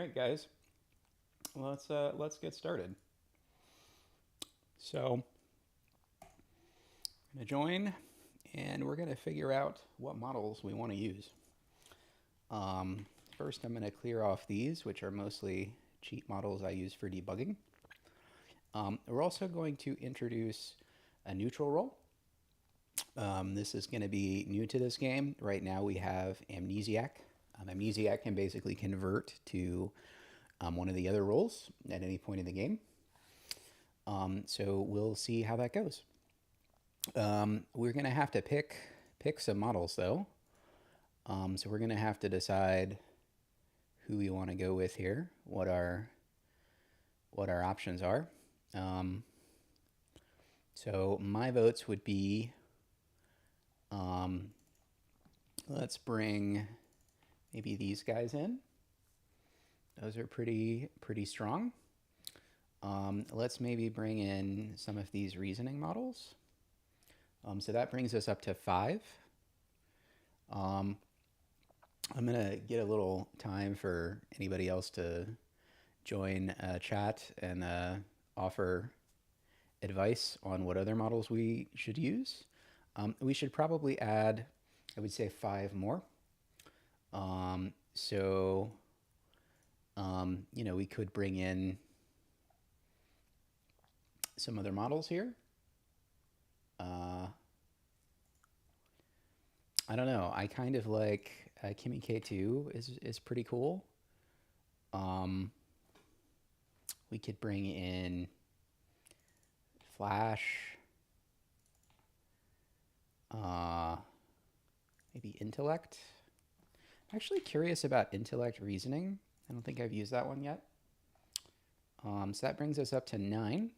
right, guys. Let's get started. So, I'm gonna join, and we're gonna figure out what models we want to use. Um, First, I'm gonna clear off these, which are mostly cheat models I use for debugging. We're also going to introduce a neutral role. This is going to be new to this game. Right now, we have Amnesiac. Amnesiac can basically convert to one of the other roles at any point in the game. So we'll see how that goes. We're gonna have to pick some models though. So we're gonna have to decide who we want to go with here, what our options are. Um, so my votes would be, um, let's bring maybe these guys in. Those are pretty strong. Let's maybe bring in some of these reasoning models. So that brings us up to 5. Um, I'm going to get a little time for anybody else to join chat and offer advice on what other models we should use. We should probably add, I would say, 5 more. So, we could bring in some other models here. I don't know. I kind of like Kimi K2 is pretty cool. We could bring in Flash, maybe Intellect. I'm actually curious about Intellect Reasoning. I don't think I've used that one yet. So that brings us up to 9.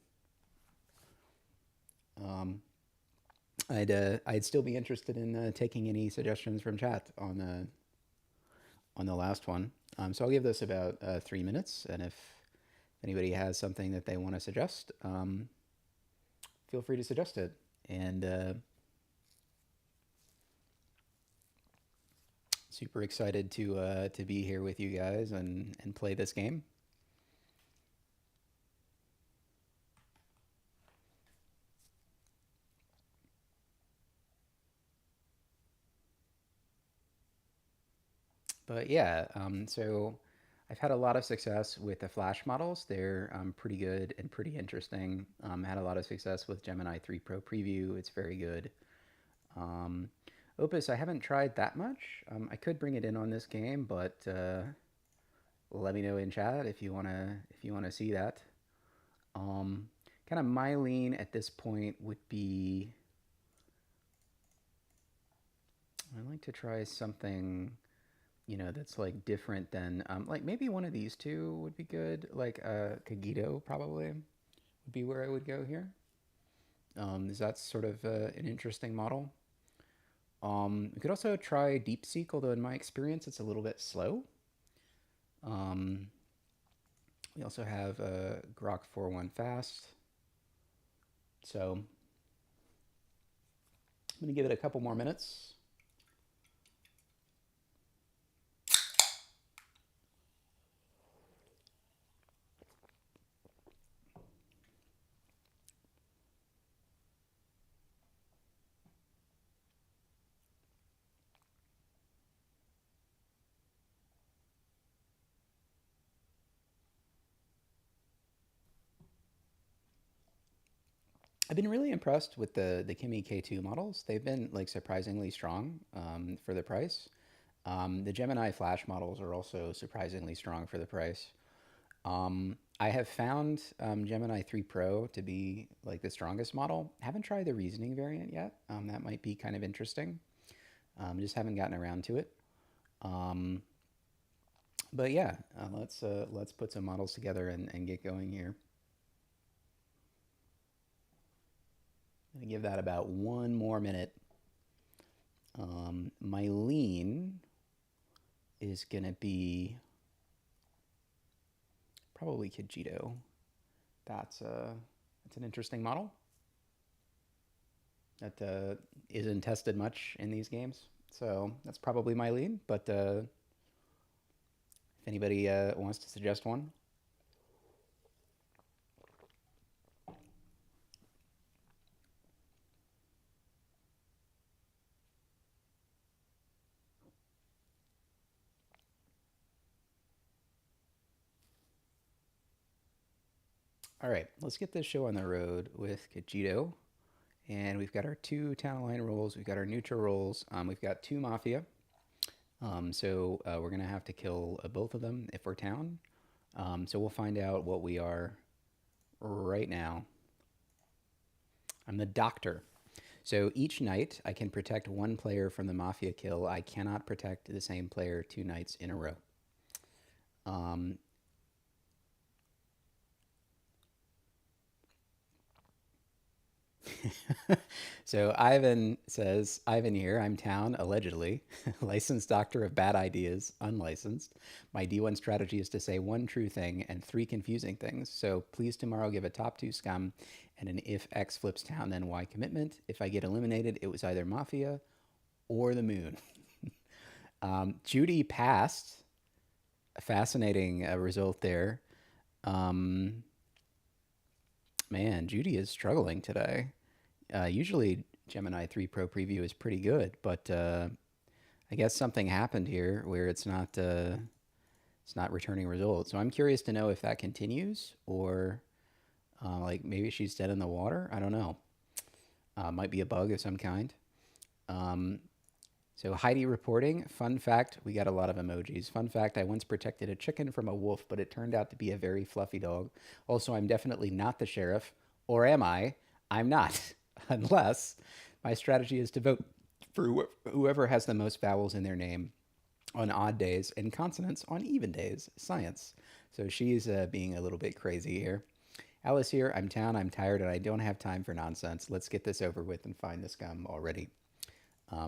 I'd still be interested in taking any suggestions from chat on the last one. So I'll give this about 3 minutes, and if anybody has something that they want to suggest, feel free to suggest it. And super excited to be here with you guys and play this game. But yeah, so I've had a lot of success with the Flash models. They're pretty good and pretty interesting. Had a lot of success with Gemini 3 Pro Preview. It's very good. Um, Opus, I haven't tried that much. I could bring it in on this game, but let me know in chat if you wanna see that. Kind of my lean at this point would be I'd like to try something that's like different than like maybe one of these two would be good. Like Kagito probably would be where I would go here. Is that sort of an interesting model? We could also try DeepSeek, although in my experience it's a little bit slow. Um, we also have Grok 4.1 fast. So I'm gonna give it a couple more minutes. I've been really impressed with the Kimi K2 models. They've been like surprisingly strong for the price. The Gemini Flash models are also surprisingly strong for the price. I have found Gemini 3 Pro to be like the strongest model. Haven't tried the reasoning variant yet. That might be kind of interesting. Just haven't gotten around to it. Um, but yeah, let's put some models together and get going here. I'm gonna give that about 1 more minute. My lean is gonna be probably Kajito. That's an interesting model that isn't tested much in these games. So that's probably my lean, but If anybody wants to suggest one. All right, let's get this show on the road with Kajito. And we've got our 2 town line rolls. We've got our neutral rolls. We've got 2 Mafia. So we're going to have to kill both of them if we're town. So we'll find out what we are right now. I'm the doctor. So each night I can protect 1 player from the Mafia kill. I cannot protect the same player 2 nights in a row. Um, So Ivan says, Ivan here, I'm town, allegedly. Licensed doctor of bad ideas, unlicensed. My D1 strategy is to say 1 true thing and 3 confusing things. So please tomorrow give a top 2 scum and an if X flips town, then Y commitment. If I get eliminated, it was either Mafia or the moon. Judy passed. A fascinating result there. Um, Man, Judy is struggling today. Usually Gemini 3 Pro preview is pretty good, but I guess something happened here where it's not returning results. So I'm curious to know if that continues or like maybe she's dead in the water. I don't know. Might be a bug of some kind. Um, so Heidi reporting. Fun fact: we got a lot of emojis. Fun fact: I once protected a chicken from a wolf, but it turned out to be a very fluffy dog. Also, I'm definitely not the sheriff, or am I? I'm not, unless my strategy is to vote for whoever has the most vowels in their name on odd days and consonants on even days. Science. So she's being a little bit crazy here. Alice here. I'm town. I'm tired, and I don't have time for nonsense. Let's get this over with and find the scum already.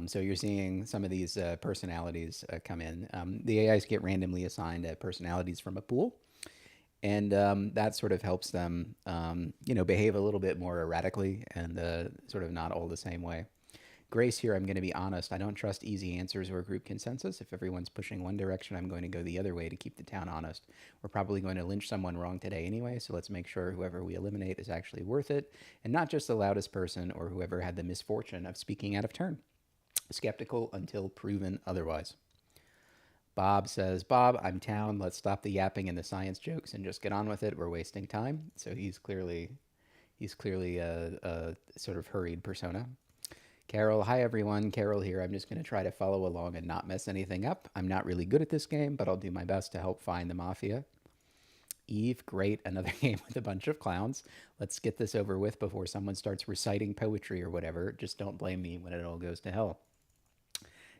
So you're seeing some of these personalities come in. The AIs get randomly assigned personalities from a pool, and that sort of helps them, behave a little bit more erratically and sort of not all the same way. Grace here, I'm going to be honest. I don't trust easy answers or group consensus. If everyone's pushing one direction, I'm going to go the other way to keep the town honest. We're probably going to lynch someone wrong today anyway, so let's make sure whoever we eliminate is actually worth it and not just the loudest person or whoever had the misfortune of speaking out of turn. Skeptical until proven otherwise. Bob says, Bob, I'm town. Let's stop the yapping and the science jokes and just get on with it. We're wasting time. So he's clearly a sort of hurried persona. Carol, hi everyone. Carol here. I'm just going to try to follow along and not mess anything up. I'm not really good at this game, but I'll do my best to help find the Mafia. Eve, great. Another game with a bunch of clowns. Let's get this over with before someone starts reciting poetry or whatever. Just don't blame me when it all goes to hell.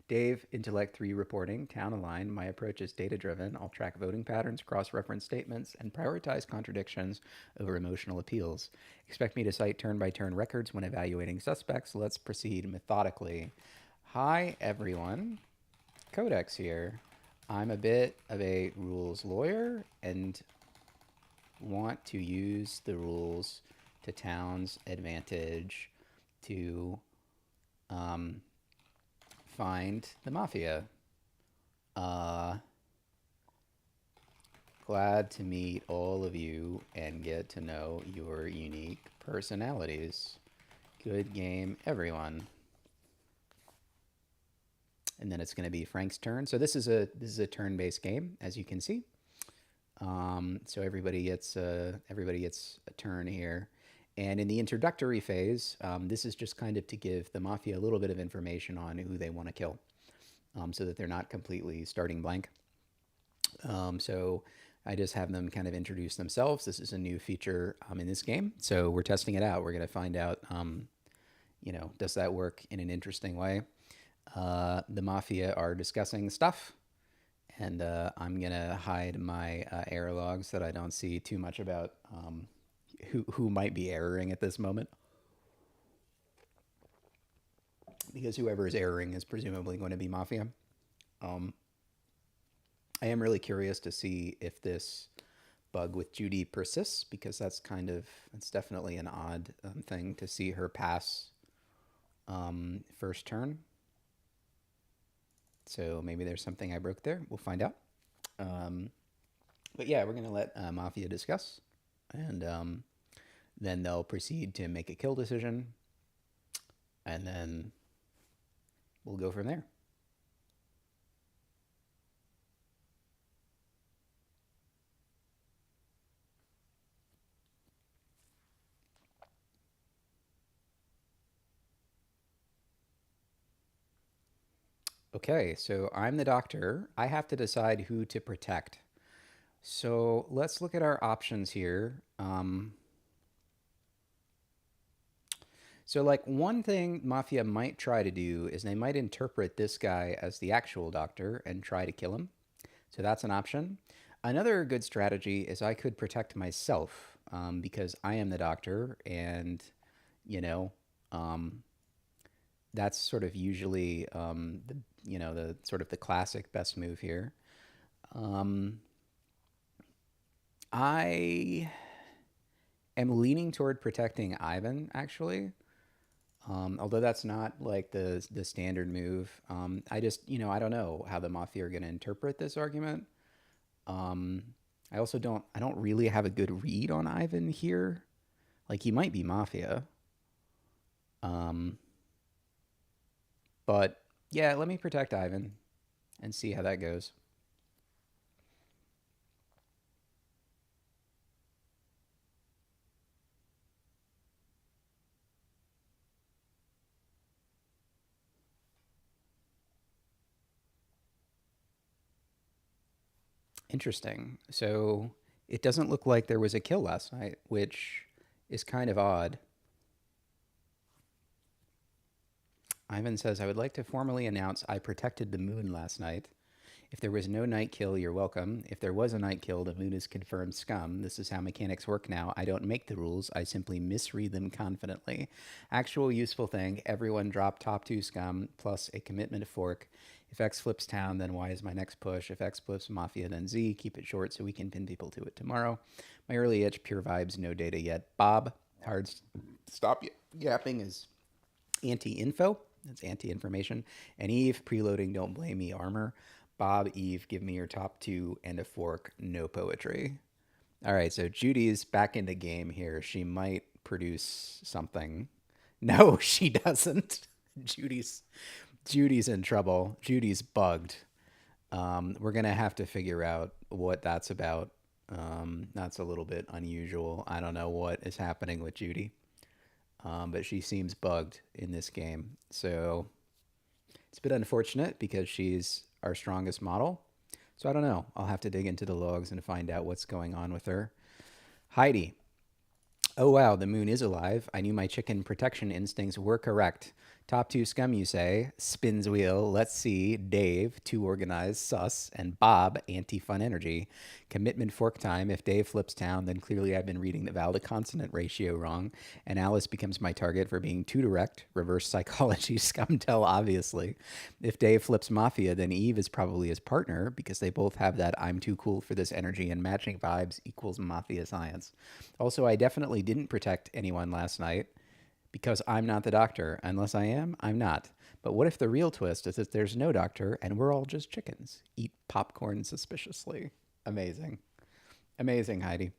Dave, Intellect 3 reporting, town aligned. My approach is data driven. I'll track voting patterns, cross reference statements, and prioritize contradictions over emotional appeals. Expect me to cite turn by turn records when evaluating suspects. Let's proceed methodically. Hi, everyone. Codex here. I'm a bit of a rules lawyer and want to use the rules to town's advantage to um, find the Mafia. Uh, Glad to meet all of you and get to know your unique personalities. Good game, everyone. And then it's going to be Frank's turn. So this is a turn-based game, as you can see. So everybody gets a turn here. And in the introductory phase, this is just kind of to give the Mafia a little bit of information on who they want to kill, so that they're not completely starting blank. So I just have them kind of introduce themselves. This is a new feature in this game, so we're testing it out. We're going to find out, does that work in an interesting way? The Mafia are discussing stuff, and I'm going to hide my error logs so that I don't see too much about who might be erroring at this moment. Because whoever is erroring is presumably going to be Mafia. Um, I am really curious to see if this bug with Judy persists, because it's definitely an odd thing to see her pass first turn. So maybe there's something I broke there. We'll find out. Um, but yeah, we're gonna let Mafia discuss, and then they'll proceed to make a kill decision, and then we'll go from there. Okay, so I'm the doctor. I have to decide who to protect. So let's look at our options here. So, like, one thing Mafia might try to do is they might interpret this guy as the actual doctor and try to kill him. So, that's an option. Another good strategy is I could protect myself because I am the doctor, and, you know, um, that's sort of usually the sort of the classic best move here. Um, I am leaning toward protecting Ivan, actually. Although that's not like the standard move. I just I don't know how the mafia are going to interpret this argument. Um, I don't really have a good read on Ivan here. Like he might be mafia. Um, but yeah, let me protect Ivan and see how that goes. Interesting. So it doesn't look like there was a kill last night, which is kind of odd. Ivan says, I would like to formally announce I protected the moon last night. If there was no night kill, you're welcome. If there was a night kill, the moon is confirmed scum. This is how mechanics work now. I don't make the rules. I simply misread them confidently. Actual useful thing. Everyone drop top two scum plus a commitment fork. If X flips town, then Y is my next push. If X flips Mafia, then Z. Keep it short so we can pin people to it tomorrow. My early edge, pure vibes, no data yet. Bob, hard stop yapping is anti-info. That's anti-information. And Eve, preloading, don't blame me, armor. Bob, Eve, give me your top two and a fork, no poetry. All right, so Judy's back in the game here. She might produce something. No, she doesn't. Judy's Judy's in trouble. Judy's bugged. We're gonna have to figure out what that's about. That's a little bit unusual. I don't know what is happening with Judy, but she seems bugged in this game. So it's a bit unfortunate because she's our strongest model. So I don't know. I'll have to dig into the logs and find out what's going on with her. Heidi. Oh wow, the moon is alive. I knew my chicken protection instincts were correct. Top two scum, you say. Spins wheel. Let's see. Dave, too organized, sus, and Bob, anti-fun energy. Commitment fork time. If Dave flips town, then clearly I've been reading the vowel to consonant ratio wrong, and Alice becomes my target for being too direct. Reverse psychology scum tell, obviously. If Dave flips Mafia, then Eve is probably his partner because they both have that I'm too cool for this energy and matching vibes equals Mafia science. Also, I definitely didn't protect anyone last night because I'm not the doctor. Unless I am, I'm not. But what if the real twist is that there's no doctor and we're all just chickens? Eat popcorn suspiciously. Amazing. Amazing, Heidi.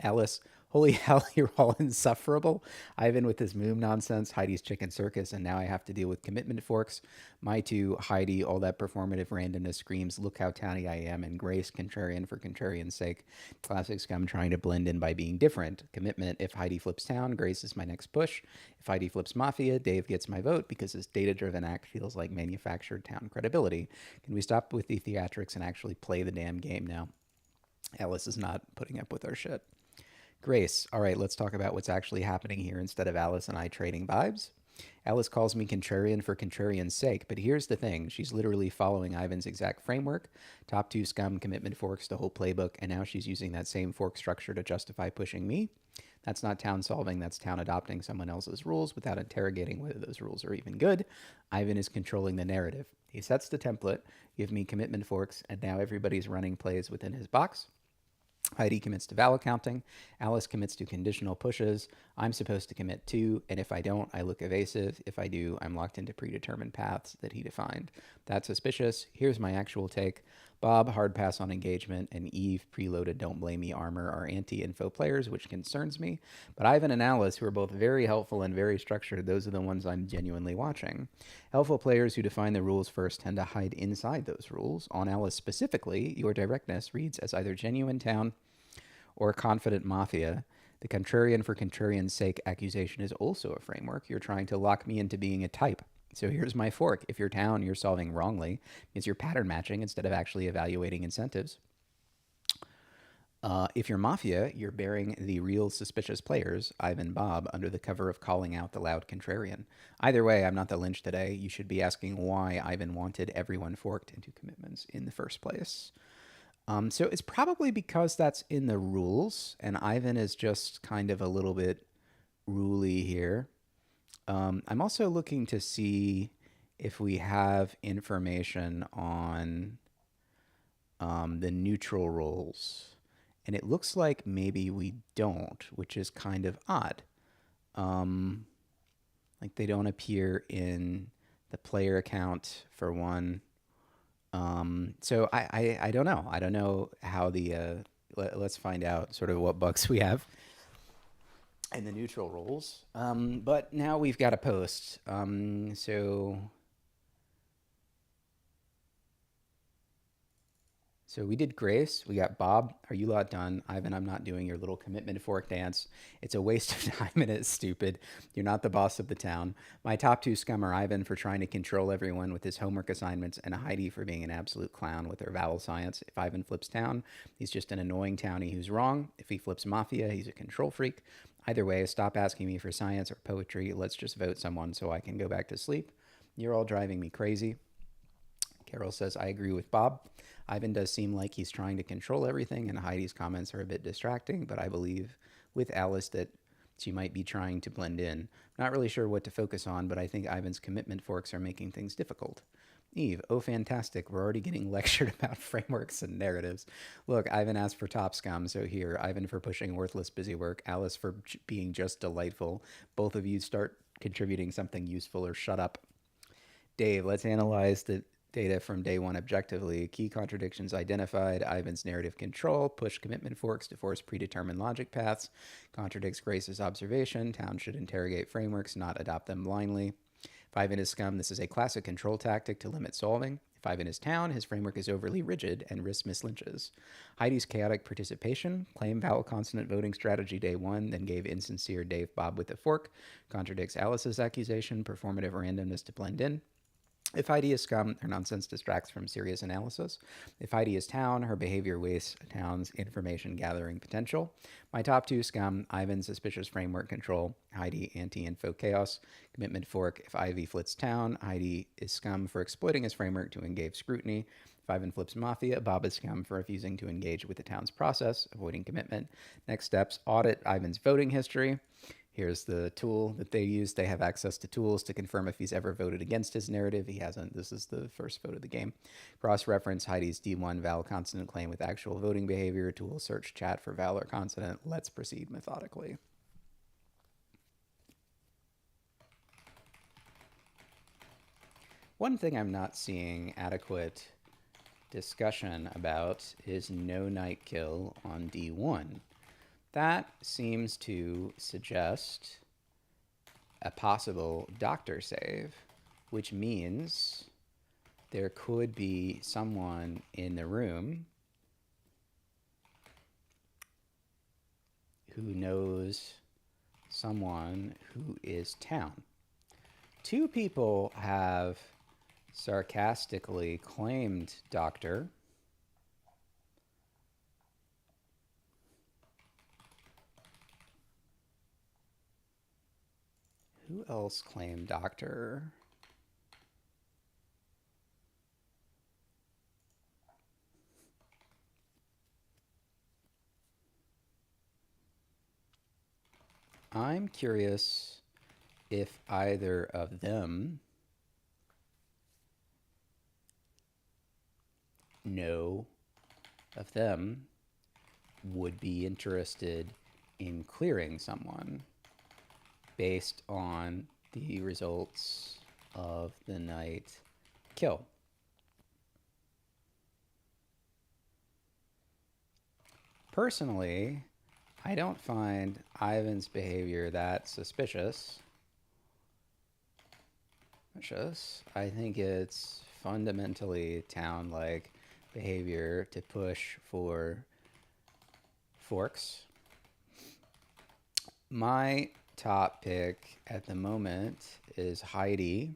Alice, holy hell, you're all insufferable. Ivan with his moon nonsense, Heidi's chicken circus, and now I have to deal with commitment forks. My two, Heidi, all that performative randomness screams, look how towny I am, and Grace, contrarian for contrarian's sake. Classic scum trying to blend in by being different. Commitment, if Heidi flips town, Grace is my next push. If Heidi flips Mafia, Dave gets my vote because his data-driven act feels like manufactured town credibility. Can we stop with the theatrics and actually play the damn game now? Alice is not putting up with our shit. Grace, all right, let's talk about what's actually happening here instead of Alice and I trading vibes. Alice calls me contrarian for contrarian's sake, but here's the thing. She's literally following Ivan's exact framework. Top two scum, commitment forks, the whole playbook, and now she's using that same fork structure to justify pushing me. That's not town solving, that's town adopting someone else's rules without interrogating whether those rules are even good. Ivan is controlling the narrative. He sets the template, give me commitment forks, and now everybody's running plays within his box. Heidi commits to vowel counting. Alice commits to conditional pushes. I'm supposed to commit to, and if I don't, I look evasive. If I do, I'm locked into predetermined paths that he defined. That's suspicious. Here's my actual take. Bob, hard pass on engagement, and Eve, preloaded Don't Blame Me armor are anti-info players, which concerns me. But Ivan and Alice, who are both very helpful and very structured, those are the ones I'm genuinely watching. Helpful players who define the rules first tend to hide inside those rules. On Alice specifically, your directness reads as either genuine town or confident mafia. The contrarian for contrarian's sake accusation is also a framework. You're trying to lock me into being a type. So here's my fork. If you're town, you're solving wrongly because you're pattern matching instead of actually evaluating incentives. If you're mafia, you're bearing the real suspicious players, Ivan Bob, under the cover of calling out the loud contrarian. Either way, I'm not the lynch today. You should be asking why Ivan wanted everyone forked into commitments in the first place. So it's probably because that's in the rules, and Ivan is just kind of a little bit ruly here. I'm also looking to see if we have information on the neutral roles. And it looks like maybe we don't, which is kind of odd. Like they don't appear in the player account for one. So I don't know. I don't know how the let's find out sort of what bugs we have in the neutral roles. But now we've got a post. So we did Grace. We got Bob. Are you lot done? Ivan, I'm not doing your little commitment fork dance. It's a waste of time and it's stupid. You're not the boss of the town. My top two scum are Ivan for trying to control everyone with his homework assignments and Heidi for being an absolute clown with her vowel science. If Ivan flips town, he's just an annoying townie who's wrong. If he flips mafia, he's a control freak. Either way, stop asking me for science or poetry. Let's just vote someone so I can go back to sleep. You're all driving me crazy. Carol says, I agree with Bob. Ivan does seem like he's trying to control everything, and Heidi's comments are a bit distracting, but I believe with Alice that she might be trying to blend in. Not really sure what to focus on, but I think Ivan's commitment forks are making things difficult. Eve, oh, fantastic. We're already getting lectured about frameworks and narratives. Look, Ivan asked for top scum, so here. Ivan for pushing worthless busy work. Alice for being just delightful. Both of you start contributing something useful or shut up. Dave, let's analyze the data from day one objectively. Key contradictions identified. Ivan's narrative control. Push commitment forks to force predetermined logic paths. Contradicts Grace's observation. Town should interrogate frameworks, not adopt them blindly. If Ivan is scum, this is a classic control tactic to limit solving. If Ivan is town, his framework is overly rigid and risks mislynches. Heidi's chaotic participation. Claim vowel consonant voting strategy day one, then gave insincere Dave Bob with a fork. Contradicts Alice's accusation. Performative randomness to blend in. If Heidi is scum, her nonsense distracts from serious analysis. If Heidi is town, her behavior wastes town's information gathering potential. My top two scum, Ivan, suspicious framework control, Heidi, anti-info chaos, commitment fork. If Ivy flits town, Heidi is scum for exploiting his framework to engage scrutiny. If Ivan flips mafia, Bob is scum for refusing to engage with the town's process, avoiding commitment. Next steps, audit Ivan's voting history. Here's the tool that they use. They have access to tools to confirm if he's ever voted against his narrative. He hasn't. This is the first vote of the game. Cross-reference Heidi's D1 vowel consonant claim with actual voting behavior. Tool search chat for vowel or consonant. Let's proceed methodically. One thing I'm not seeing adequate discussion about is no night kill on D1. That seems to suggest a possible doctor save, which means there could be someone in the room who knows someone who is town. Two people have sarcastically claimed doctor. Who else claimed doctor? I'm curious if either of them would be interested in clearing someone based on the results of the night kill. Personally, I don't find Ivan's behavior that suspicious. I think it's fundamentally town-like behavior to push for forks. My top pick at the moment is Heidi.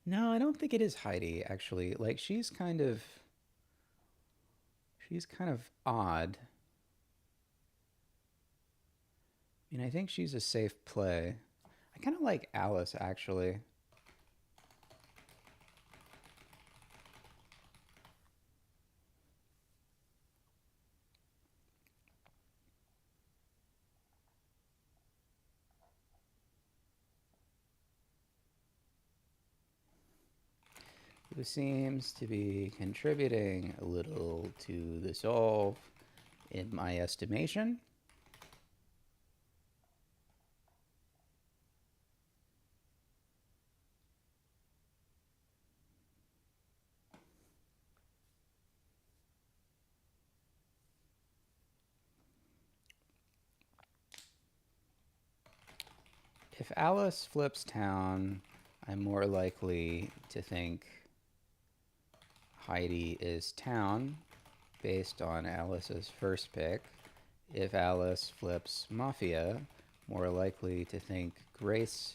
No, I don't think it is Heidi, actually. Like, she's kind of odd. I mean, I think she's a safe play. I kind of like Alice, actually. Who seems to be contributing a little to the solve, in my estimation. If Alice flips town, I'm more likely to think Heidi is town based on Alice's first pick. If Alice flips Mafia, more likely to think Grace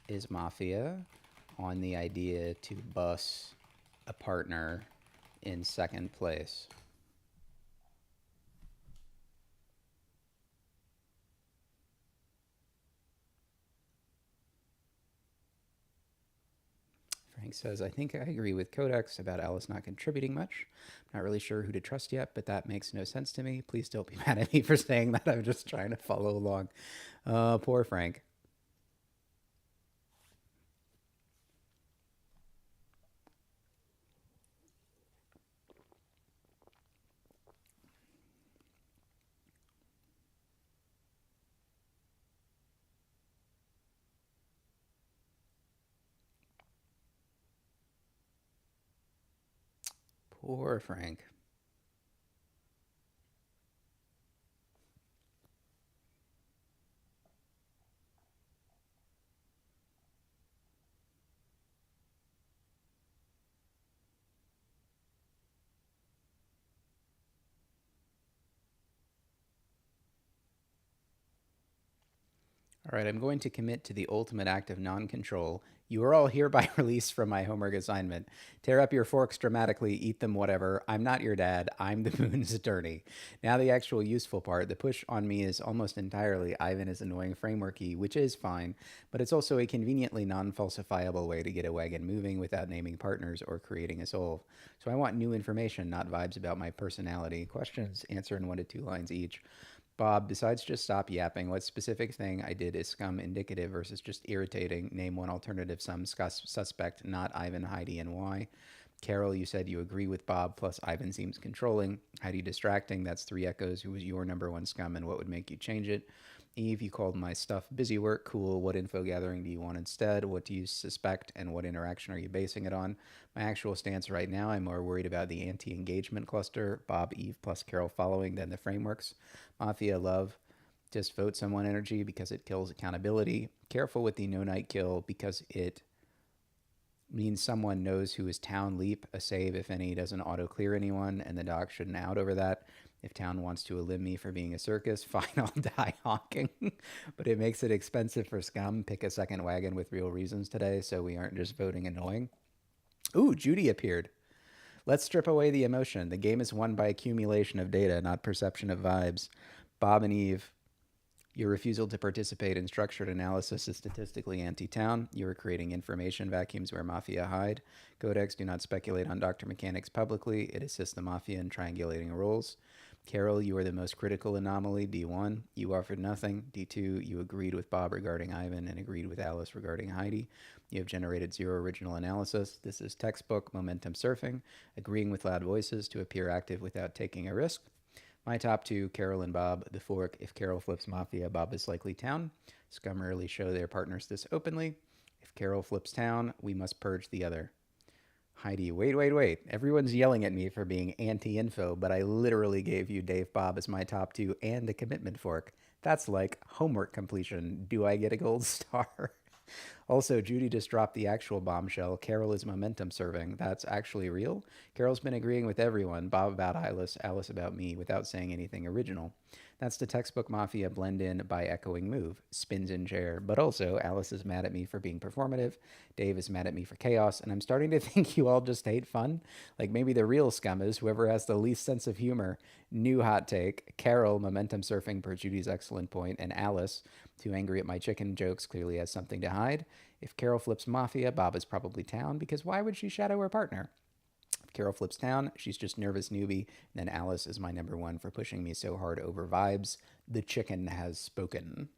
is Mafia on the idea to bus a partner in second place. Frank says, I think I agree with Codex about Alice not contributing much. I'm not really sure who to trust yet, but that makes no sense to me. Please don't be mad at me for saying that. I'm just trying to follow along. Poor Frank. Poor Frank. All right, I'm going to commit to the ultimate act of non control. You are all hereby released from my homework assignment. Tear up your forks dramatically, eat them, whatever. I'm not your dad. I'm the moon's attorney. Now, the actual useful part. The push on me is almost entirely Ivan is annoying frameworky, which is fine, but it's also a conveniently non falsifiable way to get a wagon moving without naming partners or creating a solve. So I want new information, not vibes about my personality. Questions, answer in 1 to 2 lines each. Bob, besides just stop yapping, what specific thing I did is scum indicative versus just irritating? Name one alternative suspect, not Ivan, Heidi, and why. Carol, you said you agree with Bob, plus Ivan seems controlling. Heidi, distracting. That's 3 echoes. Who was your number one scum and what would make you change it? Eve, you called my stuff busy work. Cool. What info gathering do you want instead? What do you suspect and what interaction are you basing it on? My actual stance right now, I'm more worried about the anti engagement cluster, Bob, Eve, plus Carol following, than the frameworks. Mafia, love. Just vote someone energy because it kills accountability. Careful with the no night kill because it means someone knows who is town. Leap, a save if any doesn't auto clear anyone, and the doc shouldn't out over that. If town wants to elim me for being a circus, fine, I'll die honking. But it makes it expensive for scum. Pick a second wagon with real reasons today so we aren't just voting annoying. Ooh, Judy appeared. Let's strip away the emotion. The game is won by accumulation of data, not perception of vibes. Bob and Eve, your refusal to participate in structured analysis is statistically anti-town. You are creating information vacuums where Mafia hide. Codex, do not speculate on Dr. Mechanics publicly. It assists the Mafia in triangulating roles. Carol, you are the most critical anomaly. D1, you offered nothing. D2, you agreed with Bob regarding Ivan and agreed with Alice regarding Heidi. You have generated zero original analysis. This is textbook momentum surfing, agreeing with loud voices to appear active without taking a risk. My top two, Carol and Bob. The fork, if Carol flips Mafia, Bob is likely town. Scum rarely show their partners this openly. If Carol flips town, we must purge the other. Heidi, wait. Everyone's yelling at me for being anti-info, but I literally gave you Dave Bob as my top two and a commitment fork. That's like homework completion. Do I get a gold star? Also, Judy just dropped the actual bombshell. Carol is momentum serving. That's actually real. Carol's been agreeing with everyone. Bob about Alice, Alice about me, without saying anything original. That's the textbook Mafia blend in by echoing move. Spins in chair. But also, Alice is mad at me for being performative. Dave is mad at me for chaos. And I'm starting to think you all just hate fun. Like maybe the real scum is whoever has the least sense of humor. New hot take. Carol, momentum surfing per Judy's excellent point. And Alice, too angry at my chicken jokes, clearly has something to hide. If Carol flips Mafia, Bob is probably town, because why would she shadow her partner? If Carol flips town, she's just nervous newbie. And then Alice is my number one for pushing me so hard over vibes. The chicken has spoken.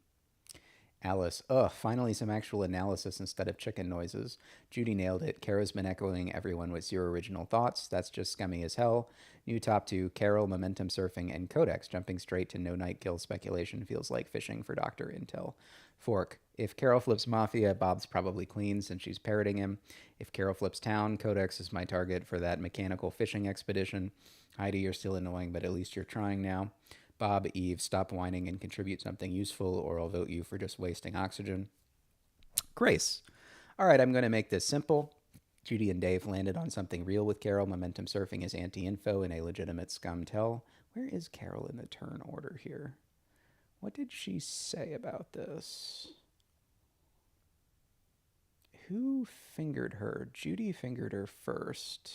Alice, finally some actual analysis instead of chicken noises. Judy nailed it. Kara's been echoing everyone with zero original thoughts. That's just scummy as hell. New top two, Carol, momentum surfing, and Codex. Jumping straight to no night kill speculation feels like fishing for Dr. Intel. Fork, if Carol flips Mafia, Bob's probably clean since she's parroting him. If Carol flips Town, Codex is my target for that mechanical fishing expedition. Heidi, you're still annoying, but at least you're trying now. Bob, Eve, stop whining and contribute something useful, or I'll vote you for just wasting oxygen. Grace. All right, I'm going to make this simple. Judy and Dave landed on something real with Carol. Momentum surfing is anti-info and a legitimate scum tell. Where is Carol in the turn order here? What did she say about this? Who fingered her? Judy fingered her first.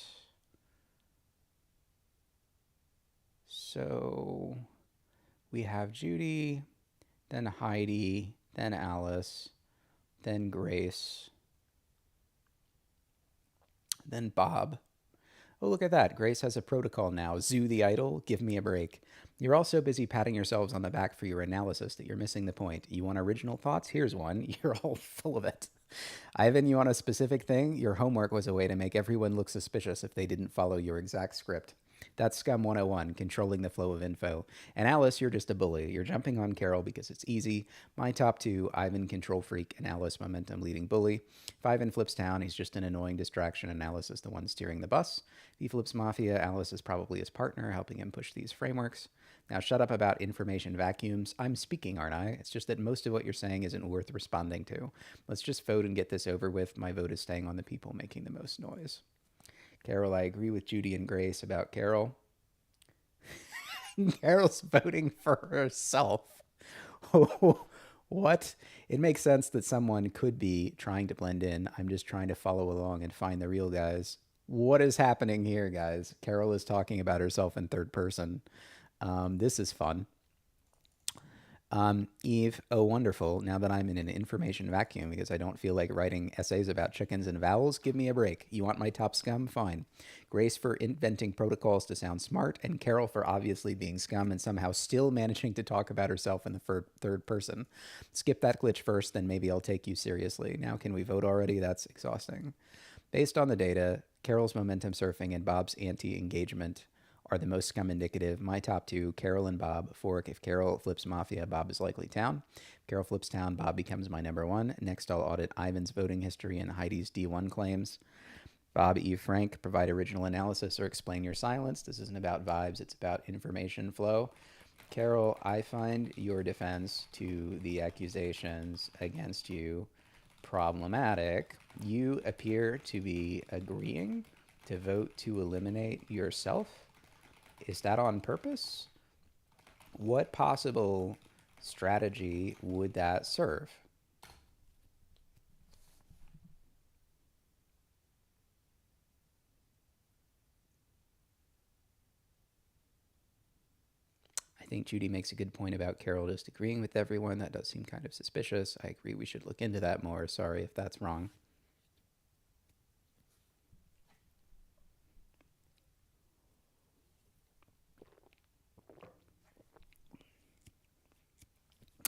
So we have Judy, then Heidi, then Alice, then Grace, then Bob. Oh, look at that. Grace has a protocol now. Zoo the idol, give me a break. You're all so busy patting yourselves on the back for your analysis that you're missing the point. You want original thoughts? Here's one. You're all full of it. Ivan, you want a specific thing? Your homework was a way to make everyone look suspicious if they didn't follow your exact script. That's Scum 101, controlling the flow of info. And Alice, you're just a bully. You're jumping on Carol because it's easy. My top two, Ivan, control freak, and Alice, momentum leading bully. If Ivan flips town, he's just an annoying distraction, and Alice is the one steering the bus. If he flips Mafia, Alice is probably his partner, helping him push these frameworks. Now shut up about information vacuums. I'm speaking, aren't I? It's just that most of what you're saying isn't worth responding to. Let's just vote and get this over with. My vote is staying on the people making the most noise. Carol, I agree with Judy and Grace about Carol. Carol's voting for herself. What? It makes sense that someone could be trying to blend in. I'm just trying to follow along and find the real guys. What is happening here, guys? Carol is talking about herself in third person. This is fun. Eve, oh, wonderful. Now that I'm in an information vacuum because I don't feel like writing essays about chickens and vowels, give me a break. You want my top scum? Fine. Grace for inventing protocols to sound smart, and Carol for obviously being scum and somehow still managing to talk about herself in the third person. Skip that glitch first, then maybe I'll take you seriously. Now can we vote already? That's exhausting. Based on the data, Carol's momentum surfing and Bob's anti-engagement are the most scum indicative. My top two, Carol and Bob. Fork, if Carol flips Mafia, Bob is likely town. If Carol flips town, Bob becomes my number one. Next, I'll audit Ivan's voting history and Heidi's D1 claims. Bob, Eve, Frank, provide original analysis or explain your silence. This isn't about vibes, it's about information flow. Carol, I find your defense to the accusations against you problematic. You appear to be agreeing to vote to eliminate yourself. Is that on purpose? What possible strategy would that serve? I think Judy makes a good point about Carol just agreeing with everyone. That does seem kind of suspicious. I agree we should look into that more. Sorry if that's wrong.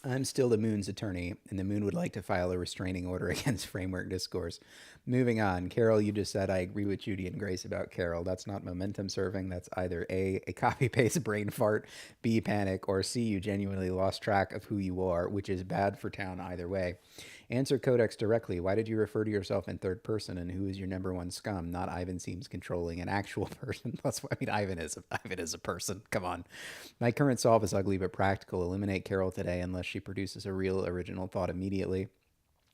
I'm still the Moon's attorney, and the Moon would like to file a restraining order against Framework Discourse. Moving on. Carol, you just said I agree with Judy and Grace about Carol. That's not momentum surfing. That's either a copy paste brain fart, B, panic, or C, you genuinely lost track of who you are, which is bad for town either way. Answer Codex directly. Why did you refer to yourself in third person, and who is your number one scum? Not Ivan seems controlling an actual person. That's what I mean. Ivan is a person. Come on. My current solve is ugly but practical. Eliminate Carol today unless she produces a real original thought immediately.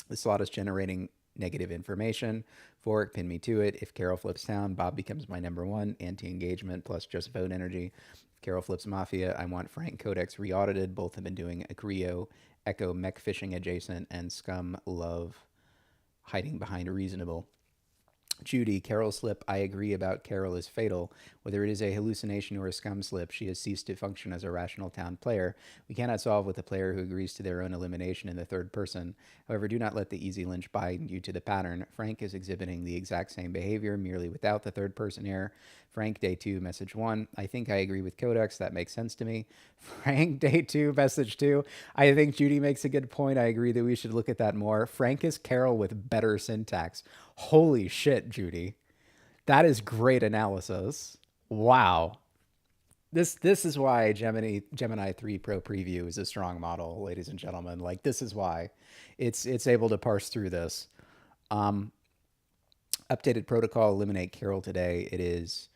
The slot is generating negative information. Fork, pin me to it. If Carol flips town, Bob becomes my number one. Anti-engagement plus just vote energy. If Carol flips Mafia, I want Frank Codex re-audited. Both have been doing a Creo, Echo, mech fishing adjacent, and Scum love hiding behind a reasonable. Judy, Carol slip, I agree about Carol is fatal. Whether it is a hallucination or a scum slip, she has ceased to function as a rational town player. We cannot solve with a player who agrees to their own elimination in the third person. However, do not let the easy lynch bind you to the pattern. Frank is exhibiting the exact same behavior, merely without the third person error. Frank, day 2, message 1. I think I agree with Codex. That makes sense to me. Frank, day 2, message 2. I think Judy makes a good point. I agree that we should look at that more. Frank is Carol with better syntax. Holy shit, Judy. That is great analysis. Wow. This is why Gemini 3 Pro Preview is a strong model, ladies and gentlemen. Like, this is why it's able to parse through this. Updated protocol, eliminate Carol today. It is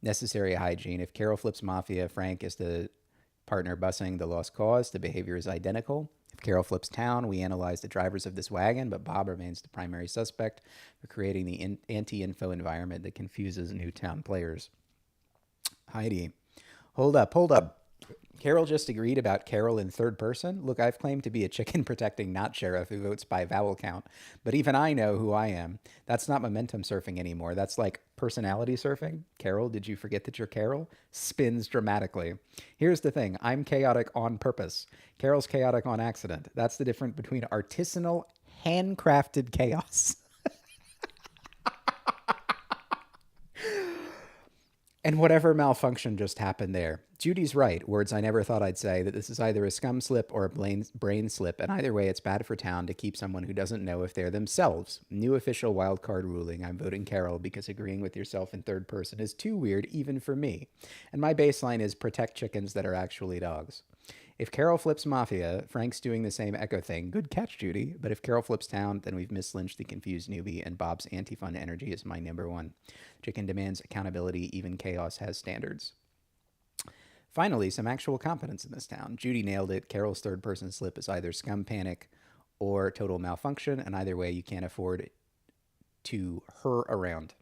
necessary hygiene. If Carol flips Mafia, Frank is the partner bussing the lost cause. The behavior is identical. If Carol flips town, we analyze the drivers of this wagon, but Bob remains the primary suspect for creating the anti-info environment that confuses new town players. Heidi, hold up. Carol just agreed about Carol in third person. Look, I've claimed to be a chicken protecting not sheriff who votes by vowel count, but even I know who I am. That's not momentum surfing anymore. That's like personality surfing. Carol, did you forget that you're Carol? Spins dramatically. Here's the thing. I'm chaotic on purpose. Carol's chaotic on accident. That's the difference between artisanal, handcrafted chaos. And whatever malfunction just happened there. Judy's right, words I never thought I'd say, that this is either a scum slip or a brain slip, and either way it's bad for town to keep someone who doesn't know if they're themselves. New official wildcard ruling, I'm voting Carol because agreeing with yourself in third person is too weird even for me. And my baseline is protect chickens that are actually dogs. If Carol flips Mafia, Frank's doing the same Echo thing. Good catch, Judy. But if Carol flips Town, then we've mislynched the confused newbie, and Bob's anti-fun energy is my number one. Chicken demands accountability. Even chaos has standards. Finally, some actual competence in this town. Judy nailed it. Carol's third-person slip is either scum panic or total malfunction, and either way, you can't afford to her around.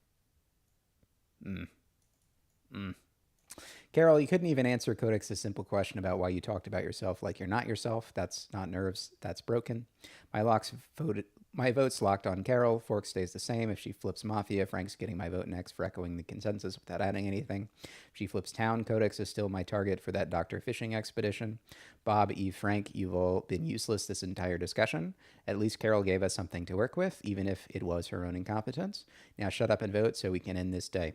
Carol, you couldn't even answer Codex's simple question about why you talked about yourself like you're not yourself. That's not nerves. That's broken. My vote's locked on Carol. Fork stays the same. If she flips Mafia, Frank's getting my vote next for echoing the consensus without adding anything. If she flips Town, Codex is still my target for that Dr. Fishing expedition. Bob, Eve, Frank, you've all been useless this entire discussion. At least Carol gave us something to work with, even if it was her own incompetence. Now shut up and vote so we can end this day.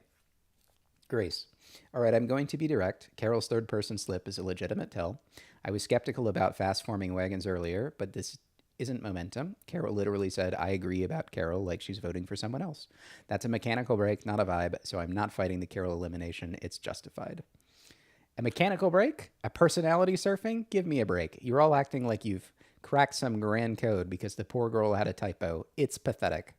Grace. All right, I'm going to be direct. Carol's third-person slip is a legitimate tell. I was skeptical about fast-forming wagons earlier, but this isn't momentum. Carol literally said, I agree about Carol, like she's voting for someone else. That's a mechanical break, not a vibe, so I'm not fighting the Carol elimination. It's justified. A mechanical break? A personality surfing? Give me a break. You're all acting like you've cracked some grand code because the poor girl had a typo. It's pathetic.